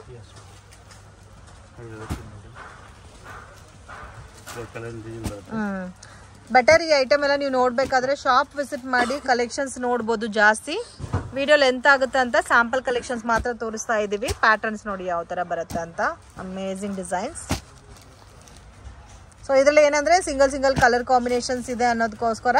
ಬೆಟರ್ ಈ ಐಟಮ್ ಎಲ್ಲ ನೀವು ನೋಡ್ಬೇಕಾದ್ರೆ ಶಾಪ್ ವಿಸಿಟ್ ಮಾಡಿ ಕಲೆಕ್ಷನ್ಸ್ ನೋಡ್ಬೋದು. ಜಾಸ್ತಿ ವಿಡಿಯೋ ಲೆಂತ್ ಆಗುತ್ತೆ ಅಂತ ಸ್ಯಾಂಪಲ್ ಕಲೆಕ್ಷನ್ಸ್ ಮಾತ್ರ ತೋರಿಸ್ತಾ ಇದೀವಿ. ಪ್ಯಾಟರ್ನ್ಸ್ ನೋಡಿ ಯಾವ ತರ ಬರುತ್ತೆ ಅಂತ. Amazing designs. ಸೊ ಇದರಲ್ಲಿ ಏನಂದ್ರೆ ಸಿಂಗಲ್ ಕಲರ್ ಕಾಂಬಿನೇಷನ್ಸ್ ಇದೆ ಅನ್ನೋದಕ್ಕೋಸ್ಕರ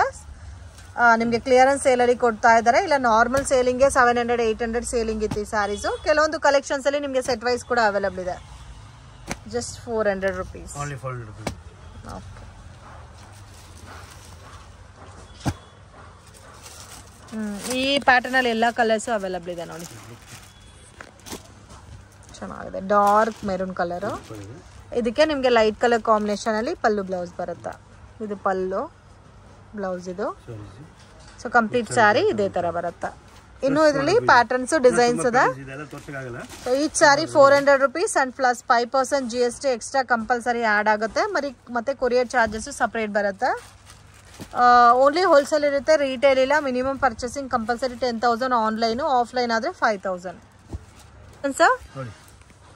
ನಿಮಗೆ ಕ್ಲಿಯರೆನ್ಸ್ ಸೇಲಲ್ಲಿ ಕೊಡ್ತಾ ಇದ್ದಾರೆ. ಇಲ್ಲ ನಾರ್ಮಲ್ ಸೇಲಿಂಗ್ಗೆ 700 800 ಸೇಲಿಂಗ್ ಇತ್ತು ಈ ಸ್ಯಾರೀಸು. ಕೆಲವೊಂದು ಕಲೆಕ್ಷನ್ಸ್ ಅಲ್ಲಿ ನಿಮಗೆ ಸೆಟ್ ವೈಸ್ ಕೂಡ ಅವೈಲಬಲ್ ಇದೆ. Just 400 rupees. Only 400 rupees. Okay. ಈ ಪ್ಯಾಟರ್ನ್ ಅಲ್ಲಿ ಎಲ್ಲ ಕಲರ್ಸ್ ಅವೈಲಬಲ್ ಇದೆ ನೋಡಿ. ಚೆನ್ನಾಗಿದೆ. Dark maroon colour. ಇದಕ್ಕೆ ನಿಮಗೆ ಲೈಟ್ ಕಲರ್ ಕಾಂಬಿನೇಷನ್ ಅಲ್ಲಿ ಪಲ್ಲು ಬ್ಲೌಸ್ ಬರುತ್ತೆ. ಇದು ಪಲ್ಲು, ಬ್ಲೌಸ್ ಇದು. ಸೊ ಕಂಪ್ಲೀಟ್ ಸ್ಯಾರಿ ಇದೇ ತರ ಬರುತ್ತೆ. ಇನ್ನು ಇದರಲ್ಲಿ ಪ್ಯಾಟರ್ನ್ಸ್ ಡಿಸೈನ್ಸ್ ಇದೆ. So each sari 400 rupees and plus 5% GST extra compulsory add ಆಗುತ್ತೆ. ಮತ್ತೆ ಕೊರಿಯರ್ ಚಾರ್ಜಸ್ ಸಪರೇಟ್ ಬರುತ್ತೆ. ಓನ್ಲಿ ಹೋಲ್ಸೇಲ್ ಇರುತ್ತೆ, ರಿಟೇಲ್ ಇಲ್ಲ. Minimum purchasing compulsory 10,000. Online, offline ಆದ್ರೆ 5,000. ಸರ್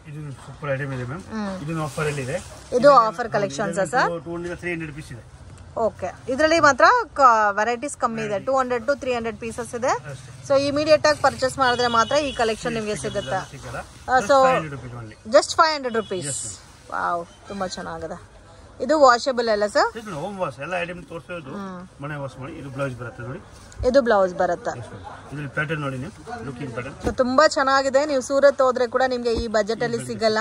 ಇದು ಸೂಪರ್ ಐಟಮ್ ಇದೆ ಮ್ಯಾಮ್. ಇದು ಆಫರ್ ಅಲ್ಲಿ ಇದೆ. ಇದು ಆಫರ್ ಕಲೆಕ್ಷನ್ಸ್ ಸರ್. 200 300 rupees ಇದೆ. ಓಕೆ, ಇದರಲ್ಲಿ ಮಾತ್ರ ವೆರೈಟೀಸ್ ಕಮ್ಮಿ ಇದೆ. 200 to 300 ಪೀಸಸ್ ಇದೆ. ಸೊ ಇಮಿಡಿಯೇಟ್ ಆಗಿ ಪರ್ಚೇಸ್ ಮಾಡಿದ್ರೆ ಮಾತ್ರ ಈ ಕಲೆಕ್ಷನ್ ನಿಮಗೆ ಸಿಗುತ್ತೆ. So just 500 rupees. ವಾವ್, ತುಂಬಾ ಚೆನ್ನಾಗಿದೆ. ಇದು ವಾಷಬಲ್ ಅಲ್ಲ ಸರ್? ಹೋಮ್ ವಾಶ್ ಎಲ್ಲ ಐಟಮ್ ತೋರಿಸೋದು ಮನೆ ವಾಶ್ ಮಾಡಿ. ಇದು ಬ್ಲೌಸ್ ಬರುತ್ತೆ ನೋಡಿ. ಇದು ಬ್ಲೌಸ್ ಬರುತ್ತೆ. ಇದರಲ್ಲಿ ಪ್ಯಾಟರ್ನ್ ನೋಡಿ ನೀವು, ಲುಕಿಂಗ್ ಪ್ಯಾಟರ್ನ್. ಸೊ ತುಂಬಾ ಚೆನ್ನಾಗಿದೆ. ನೀವು ಸೂರತ್ ಹೋದ್ರೆ ಕೂಡ ನಿಮಗೆ ಈ ಬಜೆಟ್ ಅಲ್ಲಿ ಸಿಗಲ್ಲ.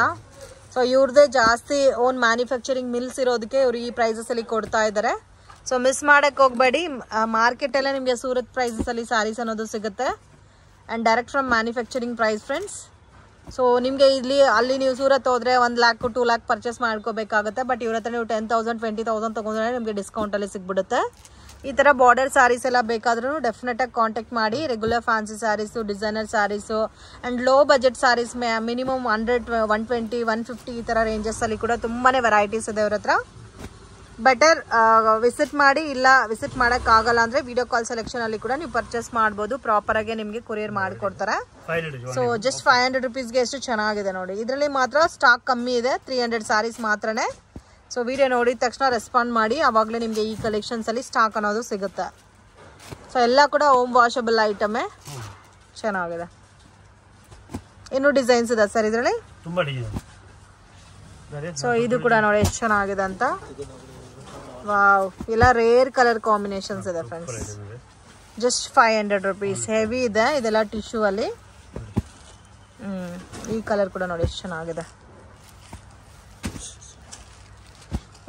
ಸೊ ಇವ್ರದೇ ಜಾಸ್ತಿ ಓನ್ ಮ್ಯಾನುಫ್ಯಾಕ್ಚರಿಂಗ್ ಮಿಲ್ಸ್ ಇರೋದಕ್ಕೆ ಇವ್ರು ಈ ಪ್ರೈಸಸ್ ಅಲ್ಲಿ ಕೊಡ್ತಾ ಇದ್ದಾರೆ. ಸೊ ಮಿಸ್ ಮಾಡಕ್ ಹೋಗ್ಬೇಡಿ. ಮಾರ್ಕೆಟ್ ಎಲ್ಲ ನಿಮಗೆ ಸೂರತ್ ಪ್ರೈಸಸ್ ಅಲ್ಲಿ ಸ್ಯಾರೀಸ್ ಅನ್ನೋದು ಸಿಗುತ್ತೆ and direct from manufacturing price friends. So ನಿಮಗೆ ಅಲ್ಲಿ ನೀವು ಸೂರತ್ ಹೋದ್ರೆ 1 lakh 2 lakh ಪರ್ಚೇಸ್ ಮಾಡ್ಕೋಬೇಕಾಗುತ್ತೆ. ಬಟ್ ಇವ್ರ ಹತ್ರ ನೀವು 10,000 20,000 ತಗೊಂಡ್ರೆ ನಿಮಗೆ ಡಿಸ್ಕೌಂಟ್ ಅಲ್ಲಿ ಸಿಗ್ಬಿಡುತ್ತೆ. ಈ ತರ ಬಾರ್ಡರ್ ಸ್ಯಾರೀಸ್ ಎಲ್ಲ ಬೇಕಾದ್ರೂ ಡೆಫಿನೆಟ್ ಆಗಿ ಕಾಂಟ್ಯಾಕ್ಟ್ ಮಾಡಿ. Regular fancy saris, designer saris and low budget saris minimum 100 120 150 ಈ ತರ ರೇಂಜಸ್ ಅಲ್ಲಿ ಕೂಡ ತುಂಬಾನೇ ವೆರೈಟೀಸ್ ಇದೆ ಇವ್ರ ಹತ್ರ. ಬೆಟರ್ ವಿಸಿಟ್ ಮಾಡಿ. ಇಲ್ಲ ವಿಸಿಟ್ ಮಾಡಕ್ ಆಗಲ್ಲ ಅಂದ್ರೆ ವಿಡಿಯೋ ಕಾಲ್ ಸೆಲೆಕ್ಷನ್ ಅಲ್ಲಿ ಕೂಡ ನೀವು ಪರ್ಚೇಸ್ ಮಾಡಬಹುದು. ಪ್ರಾಪರ್ ಆಗಿ ನಿಮಗೆ ಕೊರಿಯರ್ ಮಾಡಿಕೊಡ್ತಾರೆ. ಸೊ ಜಸ್ಟ್ 500 rupeesಗೆ ಎಷ್ಟು ಚೆನ್ನಾಗಿದೆ ನೋಡಿ. ಇದರಲ್ಲಿ ಮಾತ್ರ ಸ್ಟಾಕ್ ಕಮ್ಮಿ ಇದೆ, 300 ಸ್ಯಾರೀಸ್ ಮಾತ್ರನೇ. ಸೊ ವಿಡಿಯೋ ನೋಡಿದ ತಕ್ಷಣ ರೆಸ್ಪಾಂಡ್ ಮಾಡಿ, ಆವಾಗಲೇ ನಿಮಗೆ ಈ ಕಲೆಕ್ಷನ್ಸ್ ಅಲ್ಲಿ ಸ್ಟಾಕ್ ಅನ್ನೋದು ಸಿಗುತ್ತೆ. ಸೊ ಎಲ್ಲ ಕೂಡ ಹೋಮ್ ವಾಷಬಲ್ ಐಟಮೇ. ಚೆನ್ನಾಗಿದೆ. ಇನ್ನು ಡಿಸೈನ್ಸ್ ಇದೆ ಸರ್ ಇದರಲ್ಲಿ. ತುಂಬಾ ಡಿಸೈನ್. ಸೊ ಇದು ಕೂಡ ನೋಡಿ ಎಷ್ಟು ಚೆನ್ನಾಗಿದೆ ಅಂತ. ವಾವ್, ಎಲ್ಲ ರೇರ್ ಕಲರ್ ಕಾಂಬಿನೇಷನ್ಸ್ ಇದೆ ಫ್ರೆಂಡ್ಸ್. Just 500 rupees. ಹೆವಿ ಇದೆ. ಇದೆಲ್ಲ ಟಿಶ್ಯೂ ಅಲ್ಲಿ. ಈ ಕಲರ್ ಕೂಡ ನೋಡಿ ಎಷ್ಟು ಚೆನ್ನಾಗಿದೆ.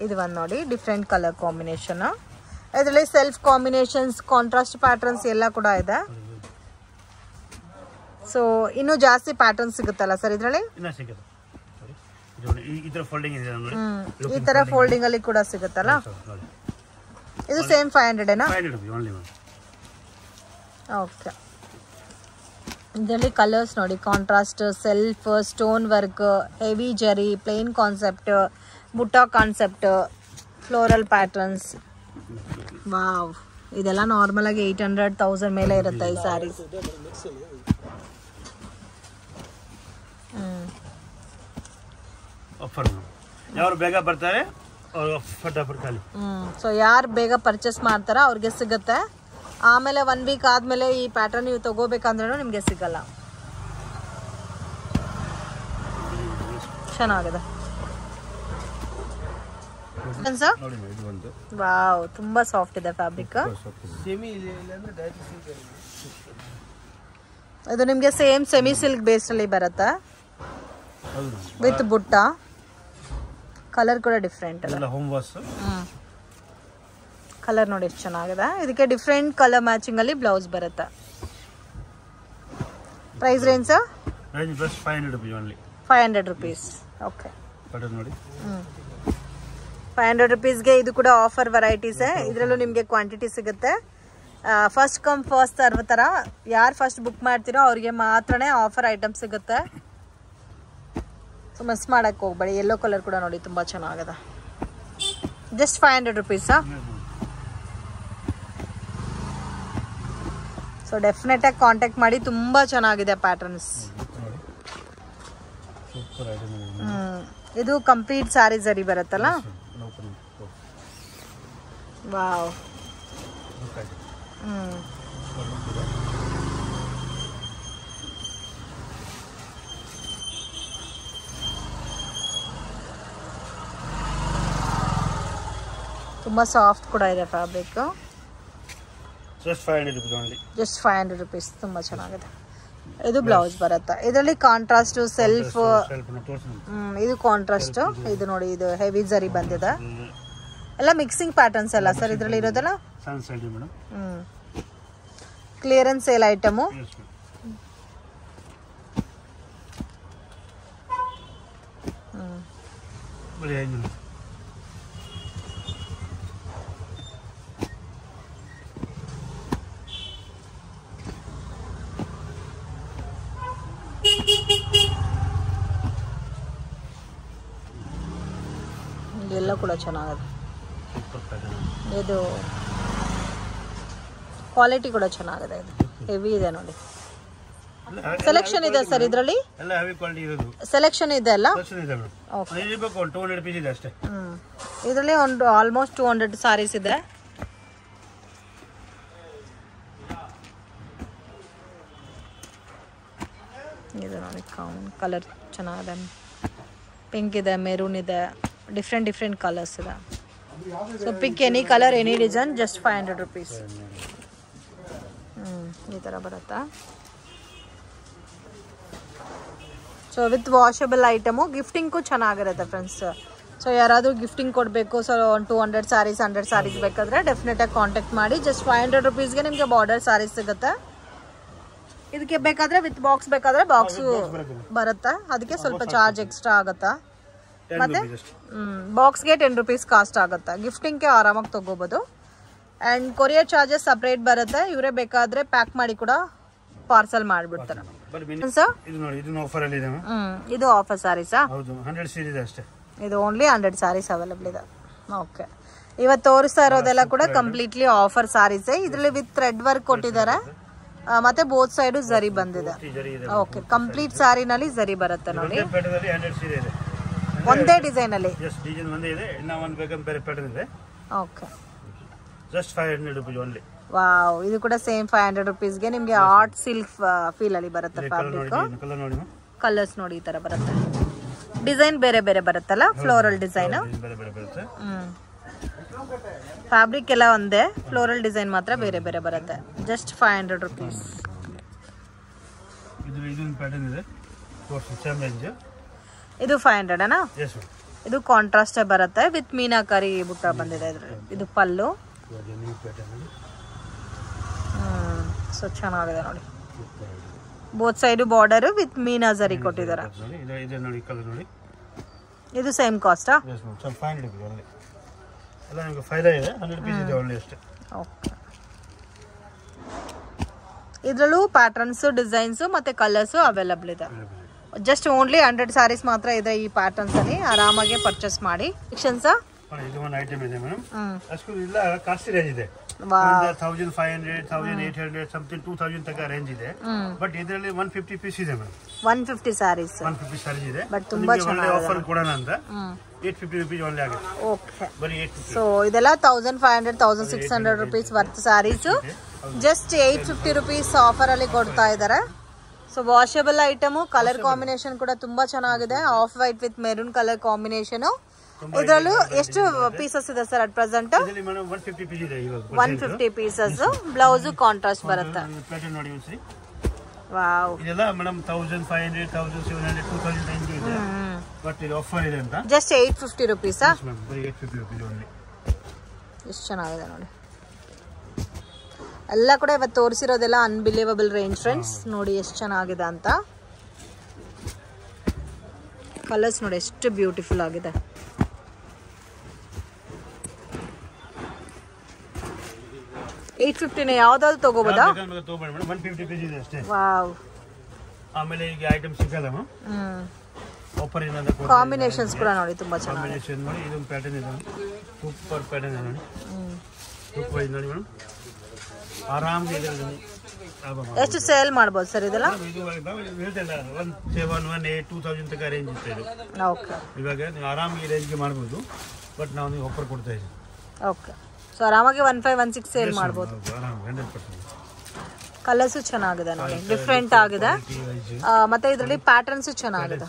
ಇದು ಒಂದು ನೋಡಿ ಡಿಫ್ರೆಂಟ್ ಕಲರ್ ಕಾಂಬಿನೇಷನ್. ಇದರಲ್ಲಿ ಸೆಲ್ಫ್ ಕಾಂಬಿನೇಷನ್ಸ್, ಕಾಂಟ್ರಾಸ್ಟ್ ಪ್ಯಾಟರ್ನ್ಸ್ ಎಲ್ಲ ಕೂಡ ಇದೆ. ಸೊ ಇನ್ನು ಜಾಸ್ತಿ ಪ್ಯಾಟರ್ನ್ ಸಿಗುತ್ತಲ್ಲ ಸರ್ ಇದರಲ್ಲಿ? ಈ ತರ ಫೋಲ್ಡಿಂಗ್ ಇದೆ ನೋಡಿ. ಈ ತರ ಫೋಲ್ಡಿಂಗ್ ಅಲ್ಲಿ ಕೂಡ ಸಿಗುತ್ತಲ್ಲ. ಇದು ಸೇಮ್ 500 ಏನಾ? 500 ಓನ್ಲಿ ಮ್ಯಾಮ್. ಓಕೆ. ಇದರಲ್ಲಿ ಕಲರ್ಸ್ ನೋಡಿ, contrast, self, stone work, heavy ಜರಿ, ಪ್ಲೇನ್ ಕಾನ್ಸೆಪ್ಟ್, ಬುಟ್ಟ ಕಾನ್ಸೆಪ್ಟ್, ಫ್ಲೋರಲ್ ಪ್ಯಾಟರ್ನ್ಸ್. ವಾವ್, ಇದೆಲ್ಲ ನಾರ್ಮಲ್ ಆಗಿ 800,000 ಮೇಲೆ ಇರುತ್ತೆ ಈ ಸ್ಯಾರೀಸ್. ಯಾರು ಬೇಗ ಬರ್ತಾರೆ ಫಟಾಫಟ್ ಖಾಲಿ. ಸೊ ಯಾರು ಬೇಗ ಪರ್ಚೇಸ್ ಮಾಡ್ತಾರ ಅವ್ರಿಗೆ ಸಿಗುತ್ತೆ. ಆಮೇಲೆ 1 ವೀಕ್ ಆದ್ಮೇಲೆ ಈ ಪ್ಯಾಟರ್ನ್ ನೀವು ತಗೋಬೇಕಂದ್ರೂ ನಿಮ್ಗೆ ಸಿಗಲ್ಲ. ಚೆನ್ನಾಗಿದೆ. ವಾವ್, ತುಂಬಾ ಸಾಫ್ಟ್ ಇದೆ ಫ್ಯಾಬ್ರಿಕ್. ಇದು ನಿಮ್ಗೆ ಸೇಮ್ ಸೆಮಿ ಸಿಲ್ಕ್ ಬೇಸ್ ಅಲ್ಲಿ ಬರುತ್ತೆ ವಿತ್ ಬುಟ್ಟ. ಕಲರ್ ಕೂಡ ಡಿಫ್ರೆಂಟ್ ಇದೆ. ಕಲರ್ ನೋಡಿ ಎಷ್ಟು ಚೆನ್ನಾಗಿದೆ. ಇದಕ್ಕೆ ಡಿಫ್ರೆಂಟ್ ಕಲರ್ ಮ್ಯಾಚಿಂಗ್ ಅಲ್ಲಿ ಬ್ಲೌಸ್ ಬರುತ್ತೆ. Price range 500 rupees. ಓಕೆ, 500 rupeesಗೆ ಇದು ಕೂಡ ಆಫರ್ ವೆರೈಟೀಸ್. ಇದರಲ್ಲೂ ನಿಮಗೆ ಕ್ವಾಂಟಿಟಿ ಸಿಗುತ್ತೆ. ಫಸ್ಟ್ ಕಮ್ ಫಸ್ಟ್ ಸರ್ವ್ ಥರ. ಯಾರು ಫಸ್ಟ್ ಬುಕ್ ಮಾಡ್ತೀರೋ ಅವ್ರಿಗೆ ಮಾತ್ರನೇ ಆಫರ್ ಐಟಮ್ ಸಿಗುತ್ತೆ. ಸೊ ಮಿಸ್ ಮಾಡಕ್ಕೆ ಹೋಗ್ಬೇಡಿ. ಯೆಲ್ಲೋ ಕಲರ್ ಕೂಡ ನೋಡಿ ತುಂಬ ಚೆನ್ನಾಗಿದೆ. Just 500 rupees. ಸೊ ಡೆಫಿನೆಟ್ ಆಗಿ ಕಾಂಟ್ಯಾಕ್ಟ್ ಮಾಡಿ. ತುಂಬ ಚೆನ್ನಾಗಿದೆ ಪ್ಯಾಟರ್ನ್ಸ್. ಇದು ಕಂಪ್ಲೀಟ್ ಸ್ಯಾರಿ ಜರಿ ಬರುತ್ತಲ್ಲ. ವಾವ್. ತುಂಬಾ ಸಾಫ್ಟ್ ಕೂಡ ಇದೆ fabric. Just 500 rupees only. Just 500 rupees. ತುಂಬಾ ಚೆನ್ನಾಗಿದೆ. ಇದು ಬ್ಲೌಸ್ ಬರುತ್ತೆ. ಇದರಲ್ಲಿ ಕಾಂಟ್ರಾಸ್ಟ್, ಸೆಲ್ಫ್. ಇದು ಕಾಂಟ್ರಾಸ್ಟ್. ಇದು ನೋಡಿ, ಇದು ಹೆವಿ ಜರಿ ಬಂದಿದೆ. ಎಲ್ಲ ಮಿಕ್ಸಿಂಗ್ ಪ್ಯಾಟರ್ನ್ಸ್ ಎಲ್ಲ ಸರ್ ಇದರಲ್ಲಿ ಇರೋದಲ್ಲ. Clearance sale item. ಎಲ್ಲ ಕೂಡ ಚೆನ್ನಾಗಿದೆ. ಇದು ಕ್ವಾಲಿಟಿ ಕೂಡ ಚೆನ್ನಾಗಿದೆ. ಇದು ಹೆವಿ ಇದೆ ನೋಡಿ. ಸೆಲೆಕ್ಷನ್ ಇದೆ ಸರ್ ಇದರಲ್ಲಿ. ಎಲ್ಲ ಹೆವಿ ಕ್ವಾಲಿಟಿ ಇರೋದು. ಸೆಲೆಕ್ಷನ್ ಇದೆ ಅಲ್ಲ. ಓಕೆ. ಇದಕ್ಕೆ 200 ಪೀಸ್ ಇದೆ ಅಷ್ಟೇ. ಇದರಲ್ಲಿ ಒಂದು ಆಲ್ಮೋಸ್ಟ್ 200 ಸಾರೀಸ್ ಇದೆ. ಇದು ನೋಡಿ, ಕಲರ್ ಚೆನ್ನಾಗಿದೆ. ಪಿಂಕ್ ಇದೆ, ಮೆರೂನ್ ಇದೆ, ಡಿಫ್ರೆಂಟ್ ಕಲರ್ಸ್ ಇದೆ. So pick any colour, any design, just 500 rupees. ಈ ಥರ ಬರುತ್ತಾ. So with washable item. ಗಿಫ್ಟಿಂಗ್ಗೂ ಚೆನ್ನಾಗಿರುತ್ತೆ ಫ್ರೆಂಡ್ಸ್. ಸೊ ಯಾರಾದರೂ ಗಿಫ್ಟಿಂಗ್ ಕೊಡಬೇಕು, ಸೊ ಒಂದು 200 ಸ್ಯಾರೀಸ್ 100 ಸ್ಯಾರೀಸ್ ಬೇಕಾದರೆ ಡೆಫಿನೆಟಾಗಿ ಕಾಂಟ್ಯಾಕ್ಟ್ ಮಾಡಿ. ಜಸ್ಟ್ 500 rupeesಗೆ ನಿಮಗೆ ಬಾರ್ಡರ್ ಸ್ಯಾರೀಸ್ ಸಿಗುತ್ತೆ. ಇದಕ್ಕೆ ಬೇಕಾದರೆ ವಿತ್ ಬಾಕ್ಸ್ ಬೇಕಾದರೆ ಬಾಕ್ಸು ಬರುತ್ತೆ. ಅದಕ್ಕೆ ಸ್ವಲ್ಪ ಚಾರ್ಜ್ ಎಕ್ಸ್ಟ್ರಾ ಆಗುತ್ತಾ. ಮತ್ತೆ ಬಾಕ್ಸ್ಗೆ 10 rupees ಕಾಸ್ಟ್ ಆಗುತ್ತೆ. ಗಿಫ್ಟಿಂಗ್ಗೆ ಆರಾಮಾಗಿ ತಗೋಬೋದು. ಆ್ಯಂಡ್ ಕೊರಿಯರ್ ಚಾರ್ಜಸ್ ಸಪ್ರೇಟ್ ಬರುತ್ತೆ. ಇವರೇ ಬೇಕಾದರೆ ಪ್ಯಾಕ್ ಮಾಡಿ ಕೂಡ ಪಾರ್ಸಲ್ ಮಾಡಿಬಿಡ್ತಾರೆ. ಇದು ಆಫರ್ ಸ್ಯಾರೀಸಾ? ಇದು ಓನ್ಲಿ 100 ಸ್ಯಾರೀಸ್ ಅವೈಲೇಬಲ್ ಇದೆ. ಓಕೆ. ಇವತ್ತು ತೋರಿಸ್ತಾ ಇರೋದೆಲ್ಲ ಕೂಡ ಕಂಪ್ಲೀಟ್ಲಿ ಆಫರ್ ಸ್ಯಾರೀಸೇ. ಇದರಲ್ಲಿ ವಿತ್ ಥ್ರೆಡ್ ವರ್ಕ್ ಕೊಟ್ಟಿದ್ದಾರೆ. ಮತ್ತೆ ಬೋತ್ ಸೈಡು ಜರಿ ಬಂದಿದೆ. ಓಕೆ. ಕಂಪ್ಲೀಟ್ ಸ್ಯಾರಿನಲ್ಲಿ ಜರಿ ಬರುತ್ತೆ ನೋಡಿ. ಒಂದೇ ಡಿಸೈನ್ ಅಲ್ಲಿ. Okay. Just 500 rupees only. Wow. ಇದು ಕೂಡ ಸೇಮ್ 500 rupeesಗೆ ನಿಮಗೆ ಆರ್ಟ್ ಸಿಲ್ಕ್ ಫೀಲ್ ಅಲ್ಲಿ ಬರುತ್ತೆ ಫ್ಯಾಬ್ರಿಕ್. ಕಲರ್ಸ್ ನೋಡಿ ಈ ತರ ಬರುತ್ತೆ. ಡಿಸೈನ್ ಬೇರೆ ಬೇರೆ ಬರುತ್ತಲ್ಲ, ಫ್ಲೋರಲ್ ಡಿಸೈನ್. ಫ್ಯಾಬ್ರಿಕ್ ಎಲ್ಲ ಒಂದೇ, ಫ್ಲೋರಲ್ ಡಿಸೈನ್ ಮಾತ್ರ ಬೇರೆ ಬೇರೆ ಬರುತ್ತೆ. Just 500 rupees. ಇದು 500 ಅನಾ? ಇದು ಕಾಂಟ್ರಾಸ್ಟ್ ಬರುತ್ತೆ ವಿತ್ ಮೀನಾಕರಿ ಬುಟ್ಟ ಬಂದಿದೆ ಇದ್ರಲ್ಲಿ. ಇದು ಪಲ್ಲು. ಸೊ ಚೆನ್ನಾಗಿದೆ ನೋಡಿ. ಬೋತ್ ಸೈಡ್ ಬಾರ್ಡರ್ ವಿತ್ ಮೀನಾ ಜರಿ ಕೊಟ್ಟಿದ್ದಾರೆ. ಇದು ಸೇಮ್ ಕಾಸ್ಟಾ? Yes ma'am. ಸ್ವಲ್ಪ 500 ಇದೆ ಒಳ್ಳೆ ಎಲ್ಲ ನಿಮಗೆ ಫೈದಾ ಇದೆ. 100 ಪೀಸ್ ಇದೆ ಒಳ್ಳೆ ಅಷ್ಟೇ. ಓಕೆ. ಇದರಲ್ಲೂ ಪ್ಯಾಟರ್ನ್ಸ್, ಡಿಸೈನ್ಸ್ ಮತ್ತೆ ಕಲರ್ಸ್ ಅವೈಲಬಲ್ ಇದೆ. ಜಸ್ಟ್ ಓನ್ಲಿ 100 ಸ್ಯಾರೀಸ್ ಮಾತ್ರ ಇದೆ ಈ ಪ್ಯಾಟರ್ನ್ಸ್ ಅಲ್ಲಿ. ಆರಾಮಾಗಿ ಪರ್ಚೇಸ್ ಮಾಡಿ. ಸೆಕ್ಷನ್ಸ್ ಇದು ಒಂದು ಐಟಮ್ ಇದೆ ಮೇಡಮ್. ಅಷ್ಟು ಇಲ್ಲ ಕಾಸ್ಟ್ಲಿ ರೇಂಜ್ ಇದೆ. 1500 1800 ಸಮಥಿಂಗ್ 2000 ತನಕ ರೇಂಜ್ ಇದೆ. ಬಟ್ ಇದರಲ್ಲಿ 150 ಪೀಸ್ ಇದೆ ಮೇಡಮ್. 150 ಸ್ಯಾರೀಸ್ ಇದೆ. ಬಟ್ ತುಂಬಾ ಚೆನ್ನಾಗಿದೆ. ಆಫರ್ ಕೊಡೋಣ ಅಂತ 850 rupees only ಆಗುತ್ತೆ. ಓಕೆ. ಬರೀ 850. ಸೊ ಇದೆಲ್ಲ 1500 1600 rupees worth saris just 850 rupees offer ಅಲ್ಲಿ ಕೊಡ್ತಾ ಇದ್ದಾರೆ. So washable item. Colour combination ಕೂಡ ತುಂಬಾ ಚೆನ್ನಾಗಿದೆ. Off white with maroon colour combination. ಇದರಲ್ಲೂ ಎಷ್ಟು ಪೀಸಸ್ ಇದೆ ಸರ್ ಅಟ್ ಪ್ರೆಸೆಂಟ್? 150 ಪೀಸ್ ಇದೆ ಇವಾಗ. 150 ಪೀಸಸ್. ಬ್ಲೌಸ್ ಕಾಂಟ್ರಾಸ್ಟ್ ಬರುತ್ತೆ. ಪ್ಯಾಟರ್ನ್ ನೋಡಿ ಒಂದ್ಸರಿ. ವಾವ್. ಇದೆಲ್ಲ ಮೇಡಮ್ 1500 1700 2000 ರೇಂಜ್ ಇದೆ. ಬಟ್ ಇದು ಆಫರ್ ಇದೆ ಅಂತ ಜಸ್ಟ್ 850 ರೂಪೀಸ್. ಬರೀ 850 rupees only. ಎಷ್ಟು ಚೆನ್ನಾಗಿದೆ ನೋಡಿ. ಎಲ್ಲ ಕೂಡ ಇವತ್ತು ತೋರಿಸಿರೋದೆಲ್ಲ ಅನ್ಬಿಲೀವಬಲ್ ರೇಂಜ್ ಫ್ರೆಂಡ್ಸ್. ನೋಡಿ ಎಷ್ಟು ಚೆನ್ನಾಗಿದೆ ಅಂತ. ಕಲರ್ಸ್ ನೋಡಿ ಎಷ್ಟು ಬ್ಯೂಟಿಫುಲ್ ಆಗಿದೆ. $850 ಯಾವ್ದಾದ್ರು ತಗೋಬೋದಾ? 150 ಪೀಸ್ ಇದೆ ಅಷ್ಟೇ. ವಾವ್. ಆಮೇಲೆ ಈಗ ಐಟಮ್ ಸಿಗಲ್ಲ ಆಫರ್ ಏನಾದ್ರು ಕಾಂಬಿನೇಷನ್ಸ್ ಕೂಡ ನೋಡಿ ತುಂಬಾ ಚೆನ್ನಾಗಿದೆ. ಕಾಂಬಿನೇಷನ್ ನೋಡಿ. ಇದೊಂದು ಪ್ಯಾಟರ್ನ್ ಇದೆ ಸೂಪರ್ ಪ್ಯಾಟರ್ನ್ ಇದೆ ನೋಡಿ. ಸೂಪರ್ ಇದೆ ನೋಡಿ ಮೇಡಮ್. ಆರಾಮಾಗಿ ಇದೆ. ಎಷ್ಟು ಸೇಲ್ ಮಾಡ್ಬೋದು ಸರ್ ಇದೆಲ್ಲ? ಇದು ಹೇಳ್ತಿಲ್ಲ 1718 2000 ತನಕ ರೇಂಜ್ ಇತ್ತು ಇದು. ಓಕೆ. ಇವಾಗ ನೀವು ಆರಾಮಾಗಿ ರೇಂಜ್ಗೆ ಮಾಡ್ಬೋದು. ಬಟ್ ನಾವು ನೀವು ಆಫರ್ ಕೊಡ್ತಾ ಇದ್ದೀವಿ. ಓಕೆ. ಸೊ ಆರಾಮಾಗಿ 1516 ಸೇಲ್ ಮಾಡ್ಬೋದು. ಆರಾಮ 100%. ಕಲರ್ಸ್ ಚೆನ್ನಾಗಿದೆ ನೋಡಿ, ಡಿಫ್ರೆಂಟ್ ಆಗಿದೆ. ಮತ್ತೆ ಇದರಲ್ಲಿ ಪ್ಯಾಟರ್ನ್ಸ್ ಚೆನ್ನಾಗಿದೆ.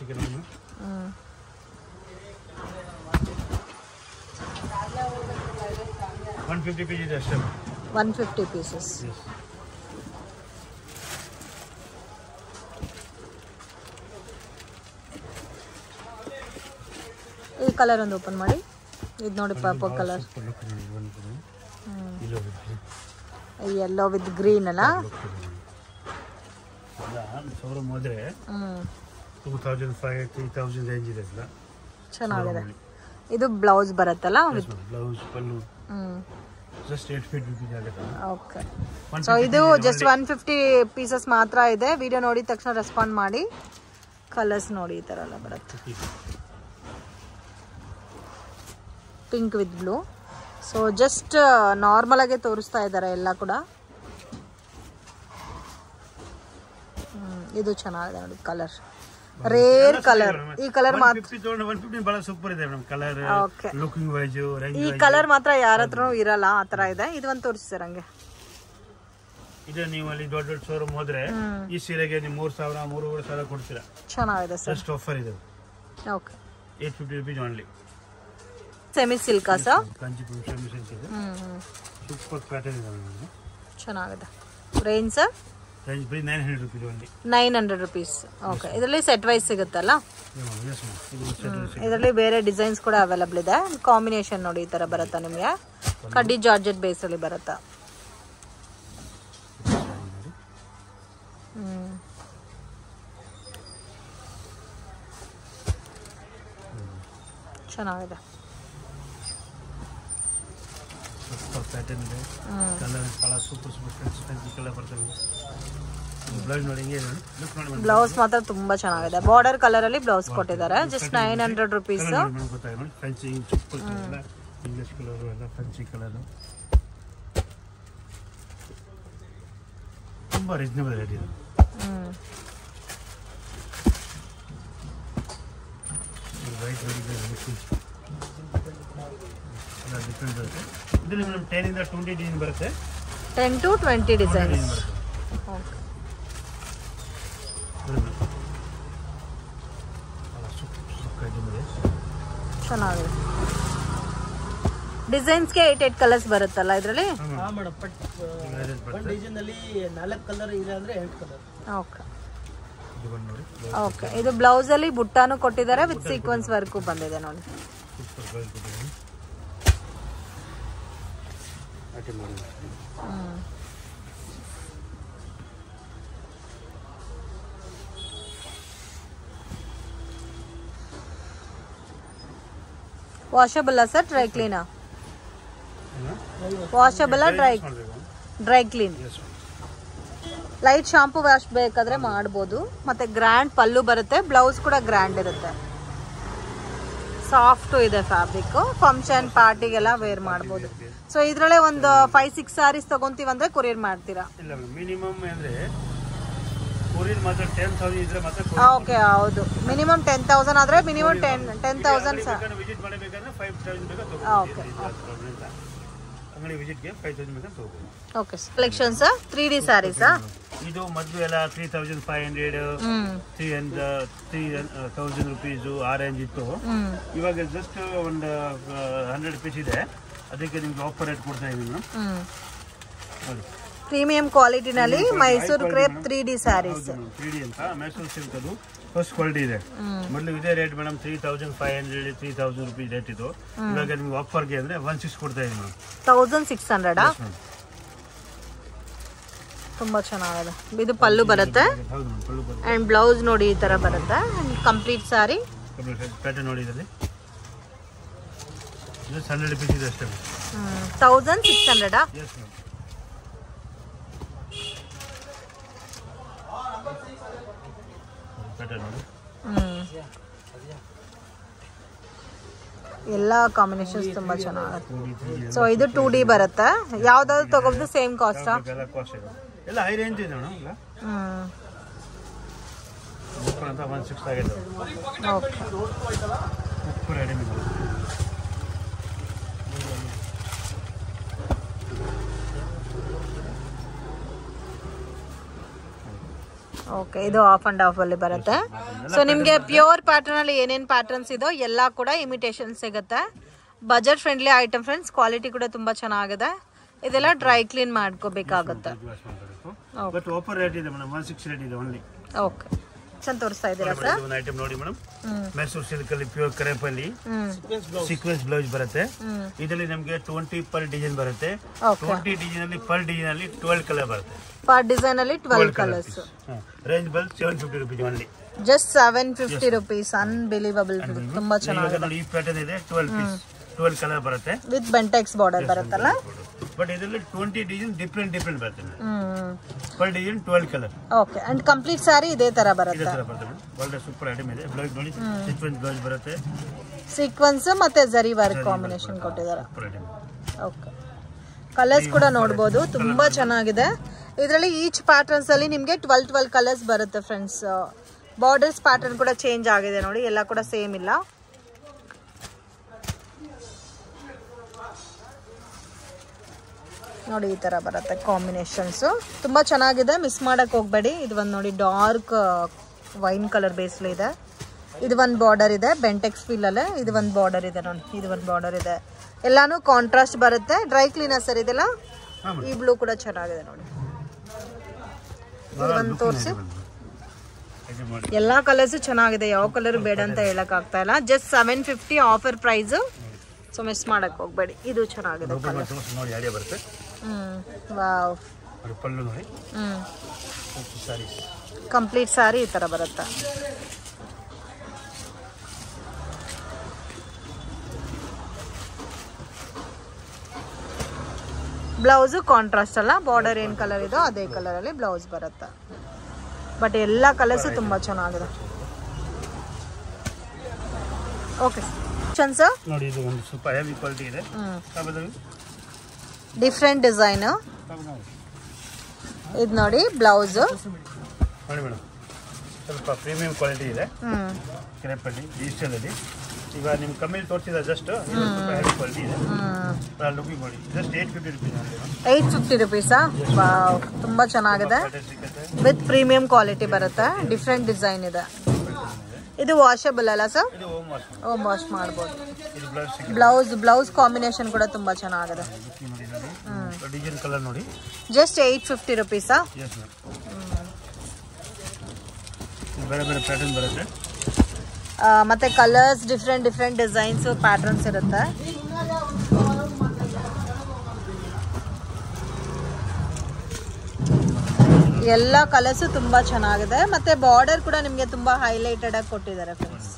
150 ಪೀಸ್ ಇದೆ ಅಷ್ಟೇ. 150 ಪೀಸಸ್. ಈ ಕಲರ್ ಒಂದು ಓಪನ್ ಮಾಡಿ. ಇದು ನೋಡಿ purple colour. Yellow with green ಅಲ್ಲ. ಶೋರೂಮ್ ಹೋದ್ರೆ 2500 3000 ರೇಂಜ್ ಇದೆ. ಚೆನ್ನಾಗಿದೆ. ಇದು ಬ್ಲೌಸ್ ಬರುತ್ತಲ್ಲ, ಬ್ಲೌಸ್ ಪಲ್ಲು ಜಸ್ಟ್ 850 rupees ಆಗುತ್ತೆ. ಓಕೆ. ಸೊ ಇದು ಜಸ್ಟ್ 150 ಪೀಸಸ್ ಮಾತ್ರ ಇದೆ. ವಿಡಿಯೋ ನೋಡಿ ತಕ್ಷಣ ರೆಸ್ಪಾಂಡ್ ಮಾಡಿ. ಕಲರ್ಸ್ ನೋಡಿ ಈ ತರ ಎಲ್ಲ ಬರುತ್ತೆ. Pink with blue. So just normal ಆಗಿ ತೋರಿಸ್ತಾ ಇದ್ದಾರೆ ಎಲ್ಲ ಕೂಡ. ಇದು ಚೆನ್ನಾಗಿದೆ ನೋಡಿ ಕಲರ್. Rare colour. ಈ ಕಲರ್ ಮಾತ್ರ 150 ಬಹಳ ಸೂಪರ್ ಇದೆ ಮೇಡಮ್. ಕಲರ್ ಲುಕಿಂಗ್ ವೈಸ್ ಈ ಕಲರ್ ಮಾತ್ರ ಯಾರ ಹತ್ರನೂ ಇರಲ್ಲ, ಆ ತರ ಇದೆ. ಇದು ಒಂದು ತೋರಿಸಿ ಸರ್ ಹಂಗೆ. ಇದು ನೀವು ಅಲ್ಲಿ ದೊಡ್ಡ ದೊಡ್ಡ ಶೋರೂಮ್ ಹೋದ್ರೆ ಈ ಸೀರೆಗೆ ನೀವು 3000 3500 ಕೊಡ್ತೀರಾ. ಚೆನ್ನಾಗಿದೆ ಸರ್. ಜಸ್ಟ್ ಆಫರ್ ಇದೆ. ಓಕೆ. 850 rupees only. ಸೆಮಿ ಸಿಲ್ಕಾ ಸರ್? ಕಾಂಚಿಪುರಂ ಸೆಮಿ ಸಿಲ್ಕ್ ಇದೆ. ಸೂಪರ್ ಪ್ಯಾಟರ್ನ್ ಇದೆ ಮೇಡಮ್. ಚೆನ್ನಾಗಿದೆ. Range sir? ರೇಂಜ್ ಬರೀ 900 rupees only. 900 ರೂಪೀಸ್. ಓಕೆ. ಇದರಲ್ಲಿ ಸೆಟ್ ವೈಸ್ ಸಿಗುತ್ತಲ್ಲ? ಇದರಲ್ಲಿ ಬೇರೆ ಡಿಸೈನ್ಸ್ ಕೂಡ ಅವೈಲಬಲ್ ಇದೆ. ಕಾಂಬಿನೇಷನ್ ನೋಡಿ ಈ ತರ ಬರುತ್ತಾ ನಿಮಗೆ. ಕಡ್ಡಿ ಜಾರ್ಜೆಟ್ ಬೇಸ್ ಅಲ್ಲಿ ಬರುತ್ತಾ. ಚೆನ್ನಾಗಿದೆ. ಸೂಪರ್ ಪ್ಯಾಟರ್ನ್ ಇದೆ. ಕಲರ್ ಬಹಳ ಸೂಪರ್ ಫ್ಯಾನ್ಸಿ ಕಲರ್ ಬರ್ತದೆ. ಬ್ಲೌಸ್ ನೋಡಿ ಹಿಂಗೆ ನೋಡಿ. ಬ್ಲೌಸ್ ಮಾತ್ರ ತುಂಬಾ ಚೆನ್ನಾಗಿದೆ. ಬಾರ್ಡರ್ ಕಲರ್ ಅಲ್ಲಿ ಬ್ಲೌಸ್ ಕೊಟ್ಟಿದ್ದಾರೆ. Just 900 rupees. ಗೊತ್ತಾಗ ನೋಡಿ fancy super colour, English colour ಎಲ್ಲ ಫ್ಯಾನ್ಸಿ ಕಲರ್. ತುಂಬಾ ರೀಸನೇಬಲ್ ರೇಟ್ ಇದೆ. ವೈಟ್ ಡಿಫ್ರೆಂಟ್ ಬರುತ್ತೆ. ಇದರಲ್ಲಿ ಮೇಡಮ್ 10 ಇಂದ 20 ಡಿಸೈನ್ ಬರುತ್ತೆ. 10 to 20 ಡಿಸೈನ್ಸ್. ಓಕೆ. ಚೆನ್ನಾಗಿದೆ. ಡಿಸೈನ್ಸ್ಗೆ 8 ಕಲರ್ಸ್ ಬರುತ್ತಲ್ಲ ಇದರಲ್ಲಿ? ಹಾಂ ಮೇಡಮ್. ಒಂದು ಡಿಸೈನಲ್ಲಿ 4 ಕಲರ್ ಇದೆ ಅಂದರೆ 8 ಕಲರ್. ಓಕೆ. ಓಕೆ. ಇದು ಬ್ಲೌಸ್ ಅಲ್ಲಿ ಬುಟ್ಟಾನು ಕೊಟ್ಟಿದ್ದಾರೆ ವಿತ್ ಸೀಕ್ವೆನ್ಸ್ ವರ್ಕ್ ಬಂದಿದೆ ನೋಡಿ. ವಾಷಬಲ್ ಸರ್ ಡ್ರೈ ಕ್ಲೀನಾ? Washable dry clean. Light shampoo wash ಬೇಕಾದ್ರೆ ಮಾಡ್ಬೋದು. ಮತ್ತೆ ಗ್ರ್ಯಾಂಡ್ ಪಲ್ಲು ಬರುತ್ತೆ, ಬ್ಲೌಸ್ ಕೂಡ ಗ್ರ್ಯಾಂಡ್ ಇರುತ್ತೆ. ಸಾಫ್ಟು ಇದೆ ಫ್ಯಾಬ್ರಿಕ್, ಫಂಕ್ಷನ್ ಪಾರ್ಟಿಗೆಲ್ಲ ವೇರ್ ಮಾಡ್ಬೋದು. ಸೊ ಇದ್ರಲ್ಲೇ ಒಂದು 5-6 ಸ್ಯಾರೀಸ್ ತಗೊಂತೀವಂದ್ರೆ ಕೊರಿಯರ್ ಮಾಡ್ತೀರಾ? ಇಲ್ಲ ಮಿನಿಮಮ್ ಅಂದ್ರೆ ಕೊರಿಯರ್ ಮಾತ್ರ 10,000 ಇದ್ರೆ ಮಾತ್ರ. ಓಕೆ, ಹೌದು. ಮಿನಿಮಮ್ 10,000 ಆದ್ರೆ ಮಿನಿಮಮ್ 10,000 ವಿಸಿಟ್ ಮಾಡಬೇಕಂದ್ರೆ 5,000 ಬೇಕಾ ಓಕೆ. ಅಂಗಡಿ ವಿಸಿಟ್ಗೆ 5,000 ಬೇಕಾ ತಗೋಬಹುದು. ಓಕೆ. Collections 3D ಸ್ಯಾರೀಸಾ? ಇದು ಮೊದಲು ಎಲ್ಲ 3,500 3,000 ರುಪೀಸ್ ಆ ರೇಂಜ್ ಇತ್ತು. ಇವಾಗ ಜಸ್ಟ್ ಒಂದು 100 ಪೀಸ್ ಇದೆ, ಅದಕ್ಕೆ ನಿಮ್ಗೆ ಆಫರ್ ರೇಟ್ ಕೊಡ್ತಾ ಇದೀವಿ ನೋಡಿ. ಪ್ರೀಮಿಯಂ ಕ್ವಾಲಿಟಿನಲ್ಲಿ Mysore crepe 3D sarees. 3D ಅಂತ ಮೈಸೂರು ಸಿಲ್ಕ್, ಅದು ಫಸ್ಟ್ ಕ್ವಾಲಿಟಿ ಇದೆ. ಮೊದಲು ಇದೇ ರೇಟ್ ಮೇಡಮ್ 3,500 3,000 ರುಪೀಸ್ ರೇಟ್ ಇದು. ಇವಾಗ ನಿಮ್ಗೆ ಆಫರ್ಗೆ ಅಂದ್ರೆ 1,600 ಕೊಡ್ತಾ ಇದೀವಿ ಮೇಡಮ್. 1,600. ತುಂಬಾ ಚೆನ್ನಾಗಿದೆ. ಇದು ಪಲ್ಲು ಬರುತ್ತೆ ಅಂಡ್ ಬ್ಲೌಸ್ ನೋಡಿ ಈ ತರ ಬರುತ್ತೆ. ಕಂಪ್ಲೀಟ್ ಸಾರಿ ಪ್ಯಾಟರ್ನ್ ನೋಡಿ ಇದರಲ್ಲಿ 100 ಪೀಸ್ ಇದೆ ಅಷ್ಟೇ. 1,600. Yes madam. ಪ್ಯಾಟರ್ನ್ ನೋಡಿ. ಎಲ್ಲ ಕಾಂಬಿನೇಷನ್ಸ್ ತುಂಬಾ ಚೆನ್ನಾಗಿದೆ. ಸೊ ಇದು 2D ಬರುತ್ತೆ. ಯಾವ್ದಾದ್ರು ತಗೋಬಹುದು ಸೇಮ್ ಕಾಸ್ಟ್? ಎಲ್ಲ ಹೈ ರೇಂಜ್ ಇದೆ ಮೇಡಮ್. ಇಲ್ಲ 1,600 ಆಗಿದೆ. ಓಕೆ, ಇದು ಆಫ್ ಅಂಡ್ ಆಫ್ ಅಲ್ಲಿ ಬರುತ್ತೆ. ಸೊ ನಿಮ್ಗೆ ಪ್ಯೂರ್ ಪ್ಯಾಟರ್ನ್ ಅಲ್ಲಿ ಏನೇನ್ ಪ್ಯಾಟರ್ನ್ಸ್ ಇದೋ ಎಲ್ಲ ಕೂಡ ಇಮಿಟೇಷನ್ ಸಿಗುತ್ತೆ. Budget friendly item friends. Quality ಕೂಡ ತುಂಬಾ ಚೆನ್ನಾಗಿದೆ. ಇದೆಲ್ಲ ಡ್ರೈ ಕ್ಲೀನ್ ಮಾಡ್ಕೋಬೇಕಾಗುತ್ತೆ. ಬಟ್ ಆಫರ್ ರೇಟ್ ಇದೆ ಮೇಡಮ್, 1,600 ರೇಟ್ ಇದೆ ಓನ್ಲಿ. ಓಕೆ, ಚೆನ್ನಾಗಿ ತೋರಿಸ್ತಾ ಇದ್ದೀರಾ ಸರ್? ಒಂದು ಐಟಮ್ ನೋಡಿ ಮೇಡಮ್, ಮೈಸೂರು ಸಿಲ್ಕ್ ಅಲ್ಲಿ ಪ್ಯೂರ್ ಕ್ರೇಪ್ ಅಲ್ಲಿ ಸೀಕ್ವೆನ್ಸ್ ಬ್ಲೌಸ್ ಬರುತ್ತೆ. ಇದರಲ್ಲಿ ನಮಗೆ 20 ಪರ್ ಡಿಸೈನ್ ಬರುತ್ತೆ. 20 ಡಿಸೈನ್ ಅಲ್ಲಿ ಪರ್ ಡಿಸೈನ್ ಅಲ್ಲಿ 12 ಕಲರ್ ಬರುತ್ತೆ. ಪರ್ ಡಿಸೈನ್ ಅಲ್ಲಿ 12 ಕಲರ್ಸ್. ರೇಂಜ್ ಬಲ್ 750 rupees only. Just 750 rupees. Unbelievable. ತುಂಬಾ ಚೆನ್ನಾಗಿದೆ. ಈ ಪ್ಯಾಟರ್ನ್ ಇದೆ 12 ಪೀಸ್, 12 ಕಲರ್ ಬರುತ್ತೆ ವಿತ್ ಬೆಂಟೆಕ್ಸ್ ಬಾರ್ಡರ್ ಬರುತ್ತಲ್ಲ. ಬಟ್ ಇದರಲ್ಲಿ 20 ಡಿಸೈನ್ ಡಿಫರೆಂಟ್ ಬರುತ್ತೆ. Per design 12 colour. Okay, and complete sari ಇದೇ ತರ ಬರುತ್ತೆ. ಒಳ್ಳೆ ಸೂಪರ್ ಐಟಮ್ ಇದೆ. ಬ್ಲೌಸ್ ನೋಡಿ ಸೀಕ್ವೆನ್ಸ್ ಬ್ಲೌಸ್ ಬರುತ್ತೆ. ಸೀಕ್ವೆನ್ಸ್ ಮತ್ತೆ ಜರಿ ವರ್ಕ್ ಕಾಂಬಿನೇಷನ್ ಕೊಟ್ಟಿದ್ದಾರೆ. ಓಕೆ, ಕಲರ್ಸ್ ಕೂಡ ನೋಡಬಹುದು. ತುಂಬಾ ಚೆನ್ನಾಗಿದೆ. ಇದರಲ್ಲಿ ಈಚ್ ಪ್ಯಾಟರ್ನ್ಸ್ ಅಲ್ಲಿ ನಿಮಗೆ 12 ಕಲರ್ಸ್ ಬರುತ್ತೆ ಫ್ರೆಂಡ್ಸ್. ಬಾರ್ಡರ್ಸ್ ಪ್ಯಾಟರ್ನ್ ಕೂಡ ಚೇಂಜ್ ಆಗಿದೆ ನೋಡಿ, ಎಲ್ಲ ಕೂಡ ಸೇಮ್ ಇಲ್ಲ. ನೋಡಿ ಈ ತರ ಬರುತ್ತೆ ಕಾಂಬಿನೇಷನ್ಸ್. ತುಂಬಾ ಚೆನ್ನಾಗಿದೆ, ಮಿಸ್ ಮಾಡಕ್ ಹೋಗ್ಬೇಡಿ. ಇದು ಒಂದು ನೋಡಿ ಡಾರ್ಕ್ ವೈನ್ ಕಲರ್ ಬೇಸ್ಲಿ ಇದೆ. ಇದು ಒಂದು ಬಾರ್ಡರ್ ಇದೆ ಬೆಂಟೆಕ್ಸ್ ಫೀಲ್ ಅಲ್ಲೇ. ಇದು ಒಂದು ಬಾರ್ಡರ್ ಇದೆ ನೋಡಿ, ಇದು ಒಂದು ಬಾರ್ಡರ್ ಇದೆ. ಎಲ್ಲಾನು ಕಾಂಟ್ರಾಸ್ಟ್ ಬರುತ್ತೆ. ಡ್ರೈ ಕ್ಲೀನರ್ ಸರ್ ಇದೆಲ್ಲ. ಈ ಬ್ಲೂ ಕೂಡ ಚೆನ್ನಾಗಿದೆ ನೋಡಿ. ಇದು ಒಂದು ತೋರಿಸಿ. ಎಲ್ಲಾ ಕಲರ್ಸ್ ಚೆನ್ನಾಗಿದೆ, ಯಾವ ಕಲರ್ ಬೇಡ ಅಂತ ಹೇಳಕ್ ಆಗ್ತಾ ಇಲ್ಲ. Just 750 offer price. So miss ಮಾಡಕ್ ಹೋಗ್ಬೇಡಿ. ಇದು ಚೆನ್ನಾಗಿದೆ ನೋಡಿ, ಐಡಿಯಾ ಬರುತ್ತೆ. ವಾವ್. ಪಲ್ಲು ನೋಡಿ, ಕಂಪ್ಲೀಟ್ ಸಾರಿ ಈ ತರ ಬರುತ್ತೆ. ಬ್ಲೌಸ್ ಕಾಂಟ್ರಾಸ್ಟ್ ಅಲ್ಲ, ಬಾರ್ಡರ್ ಏನ್ ಕಲರ್ ಇದೋ ಅದೇ ಕಲರ್ ಅಲ್ಲಿ ಬ್ಲೌಸ್ ಬರುತ್ತೆ. ಬಟ್ ಎಲ್ಲ ಕಲರ್ಸ್ ತುಂಬಾ ಚೆನ್ನಾಗಿದೆ. ಓಕೆ ಸರ್, ನೋಡಿ ಇದು ಒಂದು ಸೂಪರ್ ಹೆವಿ ಕ್ವಾಲಿಟಿ ಇದೆ. Different design. ಇದು ನೋಡಿ ಬ್ಲೌಸ್ ನೋಡಿ ಮೇಡಮ್, ಸ್ವಲ್ಪ ಪ್ರೀಮಿಯಂ ಕ್ವಾಲಿಟಿ ಇದೆ. ಕ್ರೇಪಲ್ಲಿ ಡಿಜಿಟಲ್ ಅಲ್ಲಿ ಈಗ ನಿಮ್ ಕಮ್ಮಿ ತೋರಿಸಿದ ಜಸ್ಟ್ ಸ್ವಲ್ಪ ಹೆವಿ ಕ್ವಾಲಿಟಿ ಇದೆ. ಲುಕಿಂಗ್ ನೋಡಿ ಜಸ್ಟ್ 850 ರುಪೀಸ್. 850 ರುಪೀಸಾ? ವಾವ್, ತುಂಬಾ ಚೆನ್ನಾಗಿದೆ. ವಿತ್ ಪ್ರೀಮಿಯಂ ಕ್ವಾಲಿಟಿ ಬರುತ್ತೆ. ಡಿಫ್ರೆಂಟ್ ಡಿಸೈನ್ ಇದೆ. ಇದು ವಾಷಬಲ್ ಅಲ್ಲ ಸರ್? ಹೋಮ್ ವಾಶ್ ಮಾಡ್ಬೋದು. ಬ್ಲೌಸ್ ಕಾಂಬಿನೇಷನ್ ಕೂಡ ತುಂಬಾ ಚೆನ್ನಾಗಿದೆ. ಡಿಸೈನ್ ಕಲರ್ ನೋಡಿ. ಜಸ್ಟ್ 850 ರುಪೀಸಾ? ಬೇರೆ ಬೇರೆ ಪ್ಯಾಟರ್ನ್ ಬರುತ್ತೆ. ಮತ್ತೆ ಕಲರ್ಸ್ ಡಿಫ್ರೆಂಟ್ ಡಿಸೈನ್ಸ್ ಪ್ಯಾಟರ್ನ್ಸ್ ಇರುತ್ತೆ. ಎಲ್ಲ ಕಲರ್ಸ್ ತುಂಬಾ ಚೆನ್ನಾಗಿದೆ. ಮತ್ತೆ ಬಾರ್ಡರ್ ಕೂಡ ನಿಮಗೆ ತುಂಬಾ ಹೈಲೈಟೆಡ್ ಆಗಿ ಕೊಟ್ಟಿದ್ದಾರೆ ಫ್ರೆಂಡ್ಸ್.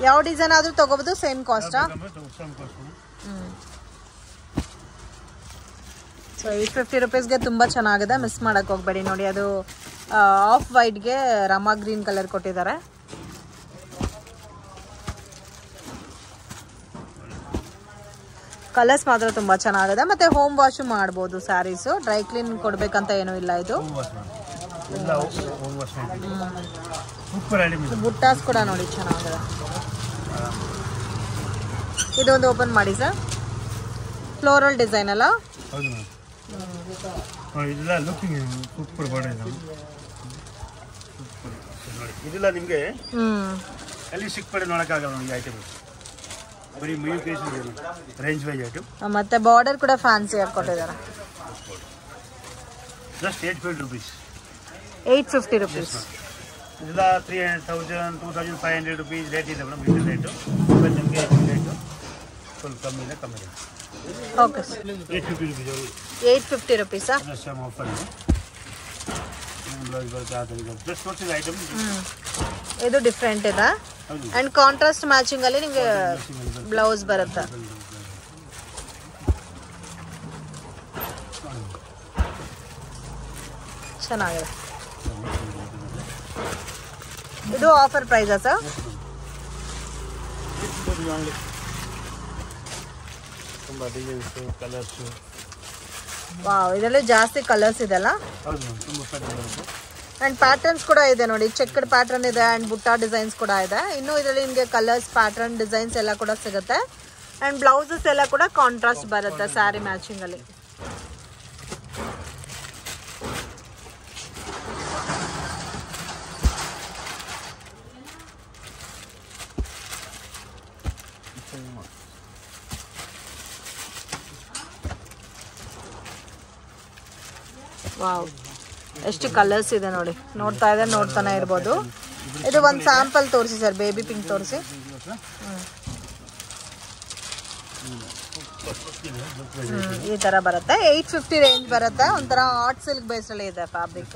ಯಾವ ಡಿಸೈನ್ ಆದರೂ ತೊಗೋಬೋದು, ಸೇಮ್ ಕಾಸ್ಟಾ? ಸೊ 850 ರುಪೀಸ್ಗೆ ತುಂಬ ಚೆನ್ನಾಗಿದೆ, ಮಿಸ್ ಮಾಡೋಕ್ಕೆ ಹೋಗಬೇಡಿ. ನೋಡಿ ಅದು ಆಫ್ ವೈಟ್ಗೆ ರಾಮ ಗ್ರೀನ್ ಕಲರ್ ಕೊಟ್ಟಿದ್ದಾರೆ. ಕಲರ್ಸ್ ಮಾತ್ರ ತುಂಬ ಚೆನ್ನಾಗಿದೆ. ಮತ್ತು ಹೋಮ್ ವಾಶು ಮಾಡ್ಬೋದು ಸ್ಯಾರೀಸು, ಡ್ರೈ ಕ್ಲೀನ್ ಕೊಡಬೇಕಂತ ಏನೂ ಇಲ್ಲ. ಇದು ಬುಟ್ಟಾಸ್ ಕೂಡ ನೋಡಿ ಚೆನ್ನಾಗಿದೆ. ಇದೊಂದು ಓಪನ್ ಮಾಡಿ ಸರ್. ಫ್ಲೋರಲ್ ಡಿಸೈನ್ ಅಲ್ಲ? ಇದೆಲ್ಲ ನಿಮಗೆ ಅಲ್ಲಿ ಸಿಕ್ಪಡೆ ನೋಡಕ್ಕಾಗಲ್ಲ ನೋಡಿ ಐಟಮ್. ಬರೀ ರೇಂಜ್ ವೈಸ್ ಐಟಮ್. ಮತ್ತೆ ಬಾರ್ಡರ್ ಕೂಡ ಫ್ಯಾನ್ಸಿ ಆಗಿ ಕೊಟ್ಟಿದ್ದಾರೆ. Just 850 rupees. 850 ರುಪೀಸ್. ಇದೆಲ್ಲ 300,000 2,500 ರುಪೀಸ್ ರೇಟ್ ಇದೆ ಮೇಡಮ್. ಇದು ರೇಟು ನಿಮಗೆ ರೇಟು ಸ್ವಲ್ಪ ಕಮ್ಮಿ ಇದೆ, ಕಮ್ಮಿ ಇದೆ. Okay sir. 850 ರುಪೀಸ್. 850 ರುಪೀಸಾ? ಆಫರ್ ಇದೆ. ಜಸ್ಟ್ ನೋಡ್ತಿದ್ದ ಐಟಮ್ ಇದು ಡಿಫ್ರೆಂಟ್ ಇದೆ. ಅಂಡ್ ಕಾಂಟ್ರಾಸ್ಟ್ ಮ್ಯಾಚಿಂಗ್ ಅಲ್ಲಿ ನಿಮಗೆ ಬ್ಲೌಸ್ ಬರುತ್ತೆ. ಚೆನ್ನಾಗಿದೆ. ಇದು ಆಫರ್ ಪ್ರೈಸಾ ಸರ್? ತುಂಬಾ ಡಿಸೈನ್ಸ್, ಕಲರ್ಸ್. ವಾವ್, ಇದರಲ್ಲಿ ಜಾಸ್ತಿ ಕಲರ್ಸ್ ಇದೆಲ್ಲ. ಅಂಡ್ ಪ್ಯಾಟರ್ನ್ಸ್ ಕೂಡ ಇದೆ ನೋಡಿ. ಚೆಕ್ಡ್ ಪ್ಯಾಟರ್ನ್ ಇದೆ ಅಂಡ್ ಬುಟ್ಟ ಡಿಸೈನ್ಸ್ ಕೂಡ ಇದೆ. ಇನ್ನು ಇದರಲ್ಲಿ ನಿಮಗೆ ಕಲರ್ಸ್, ಪ್ಯಾಟರ್ನ್, ಡಿಸೈನ್ಸ್ ಎಲ್ಲ ಕೂಡ ಸಿಗುತ್ತೆ. ಅಂಡ್ ಬ್ಲೌಸಸ್ ಎಲ್ಲ ಕೂಡ ಕಾಂಟ್ರಾಸ್ಟ್ ಬರುತ್ತೆ ಸ್ಯಾರಿ ಮ್ಯಾಚಿಂಗ್ ಅಲ್ಲಿ. ವಾವ್, ಎಷ್ಟು ಕಲರ್ಸ್ ಇದೆ ನೋಡಿ. ನೋಡ್ತಾ ಇದೆ, ನೋಡ್ತಾನೆ ಇರ್ಬೋದು. ಇದು ಒಂದು ಸ್ಯಾಂಪಲ್ ತೋರಿಸಿ ಸರ್, ಬೇಬಿ ಪಿಂಕ್ ತೋರಿಸಿ. ಈ ತರ ಬರುತ್ತೆ. 850 ರೇಂಜ್ ಬರುತ್ತೆ. ಒಂಥರ ಆರ್ಟ್ ಸಿಲ್ಕ್ ಬೇಸ್ ಅಲ್ಲಿ ಇದೆ ಫ್ಯಾಬ್ರಿಕ್.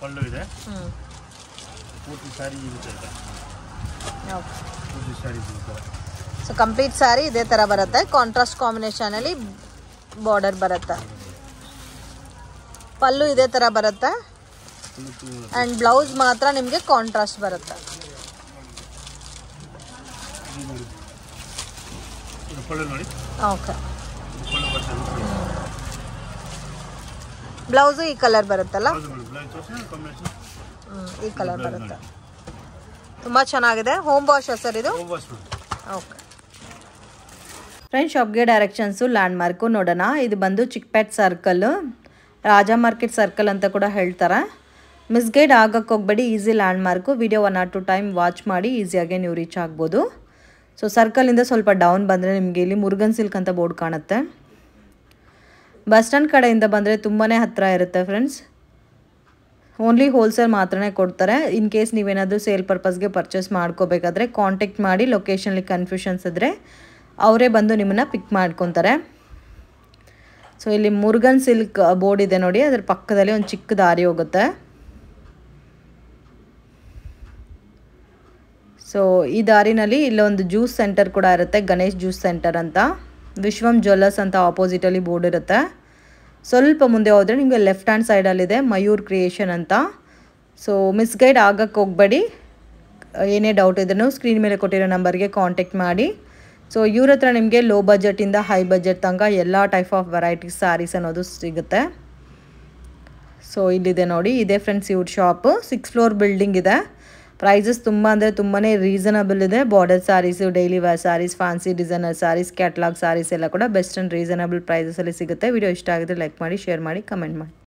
ಪಲ್ಲು ಇದೆ. ಪೂರ್ತಿ ಸಾರಿ ಇದೆ. ಸೊ ಕಂಪ್ಲೀಟ್ ಸ್ಯಾರಿ ಇದೇ ತರ ಬರುತ್ತೆ. ಕಾಂಟ್ರಾಸ್ಟ್ ಕಾಂಬಿನೇಷನ್ ಅಲ್ಲಿ ಬಾರ್ಡರ್ ಬರುತ್ತೆ. ಪಲ್ಲು ಇದೇ ತರ ಬರುತ್ತೆ. ಅಂಡ್ ಬ್ಲೌಸ್ ಮಾತ್ರ ನಿಮಗೆ ಕಾಂಟ್ರಾಸ್ಟ್ ಬರುತ್ತೆ. ಓಕೆ. ಬ್ಲೌಸು ಈ ಕಲರ್ ಬರುತ್ತಲ್ಲ? ಈ ಕಲರ್ ಬರುತ್ತೆ. ತುಂಬಾ ಚೆನ್ನಾಗಿದೆ. ಹೋಮ್ ವಾಶ್ ಸರ್ ಇದು? ಓಕೆ ಫ್ರೆಂಡ್ಸ್, ಶಾಪ್ಗೆ ಡೈರೆಕ್ಷನ್ಸು, ಲ್ಯಾಂಡ್ ಮಾರ್ಕು ನೋಡೋಣ. ಇದು ಬಂದು Chickpet circle, Raja market circle ಅಂತ ಕೂಡ ಹೇಳ್ತಾರೆ. ಮಿಸ್ಗೈಡ್ ಆಗಕ್ಕೆ ಹೋಗಬೇಡಿ. Easy land mark. Video 1 or 2 time watch ಮಾಡಿ ಈಸಿಯಾಗಿ ನೀವು ರೀಚ್ ಆಗ್ಬೋದು. ಸೊ ಸರ್ಕಲಿಂದ ಸ್ವಲ್ಪ ಡೌನ್ ಬಂದರೆ ನಿಮಗೆ ಇಲ್ಲಿ ಮುರುಗನ್ ಸಿಲ್ಕ್ ಅಂತ ಬೋರ್ಡ್ ಕಾಣುತ್ತೆ. ಬಸ್ ಸ್ಟ್ಯಾಂಡ್ ಕಡೆಯಿಂದ ಬಂದರೆ ತುಂಬಾ ಹತ್ತಿರ ಇರುತ್ತೆ ಫ್ರೆಂಡ್ಸ್. ಓನ್ಲಿ ಹೋಲ್ಸೇಲ್ ಮಾತ್ರನೇ ಕೊಡ್ತಾರೆ. ಇನ್ ಕೇಸ್ ನೀವೇನಾದರೂ ಸೇಲ್ ಪರ್ಪಸ್ಗೆ ಪರ್ಚೇಸ್ ಮಾಡ್ಕೋಬೇಕಾದ್ರೆ ಕಾಂಟ್ಯಾಕ್ಟ್ ಮಾಡಿ. ಲೊಕೇಶನ್ಲಿ ಕನ್ಫ್ಯೂಷನ್ಸ್ ಇದ್ದರೆ ಅವರೇ ಬಂದು ನಿಮ್ಮನ್ನು ಪಿಕ್ ಮಾಡ್ಕೊತಾರೆ. ಸೊ ಇಲ್ಲಿ ಮುರುಗನ್ ಸಿಲ್ಕ್ ಬೋರ್ಡ್ ಇದೆ ನೋಡಿ, ಅದರ ಪಕ್ಕದಲ್ಲಿ ಒಂದು ಚಿಕ್ಕ ದಾರಿ ಹೋಗುತ್ತೆ. ಸೊ ಈ ದಾರಿನಲ್ಲಿ ಇಲ್ಲೊಂದು ಜ್ಯೂಸ್ ಸೆಂಟರ್ ಕೂಡ ಇರುತ್ತೆ, ಗಣೇಶ್ ಜ್ಯೂಸ್ ಸೆಂಟರ್ ಅಂತ. ವಿಶ್ವಂ ಜ್ಯುವೆಲ್ಲರ್ಸ್ ಅಂತ ಆಪೋಸಿಟಲ್ಲಿ ಬೋರ್ಡ್ ಇರುತ್ತೆ. ಸ್ವಲ್ಪ ಮುಂದೆ ಹೋದರೆ ನಿಮಗೆ ಲೆಫ್ಟ್ ಹ್ಯಾಂಡ್ ಸೈಡಲ್ಲಿದೆ ಮಯೂರ್ ಕ್ರಿಯೇಷನ್ ಅಂತ. ಸೊ ಮಿಸ್ಗೈಡ್ ಆಗಕ್ಕೆ ಹೋಗಬೇಡಿ. ಏನೇ ಡೌಟ್ ಇದ್ರೂ ಸ್ಕ್ರೀನ್ ಮೇಲೆ ಕೊಟ್ಟಿರೋ ನಂಬರ್ಗೆ ಕಾಂಟ್ಯಾಕ್ಟ್ ಮಾಡಿ. ಸೊ ಇವ್ರ ಹತ್ರ ನಿಮಗೆ ಲೋ ಬಜೆಟಿಂದ ಹೈ ಬಜೆಟ್ ತನಕ ಎಲ್ಲ ಟೈಪ್ ಆಫ್ ವೆರೈಟೀಸ್ ಸ್ಯಾರೀಸ್ ಅನ್ನೋದು ಸಿಗುತ್ತೆ. ಸೊ ಇಲ್ಲಿದೆ ನೋಡಿ, ಇದೇ ಫ್ರೆಂಡ್ಸ್ ಇವ್ರ ಶಾಪು. 6 ಫ್ಲೋರ್ ಬಿಲ್ಡಿಂಗ್ ಇದೆ. ಪ್ರೈಸಸ್ ತುಂಬ ಅಂದರೆ ತುಂಬಾ ರೀಸನಬಲ್ ಇದೆ. Border saris, daily wear saris, fancy designer saris, catalogue saris ಎಲ್ಲ ಕೂಡ ಬೆಸ್ಟ್ ಆ್ಯಂಡ್ ರೀಸನಬಲ್ ಪ್ರೈಸಸಲ್ಲಿ ಸಿಗುತ್ತೆ. ವಿಡಿಯೋ ಇಷ್ಟ ಆಗಿದ್ರೆ ಲೈಕ್ ಮಾಡಿ, ಶೇರ್ ಮಾಡಿ, ಕಮೆಂಟ್ ಮಾಡಿ.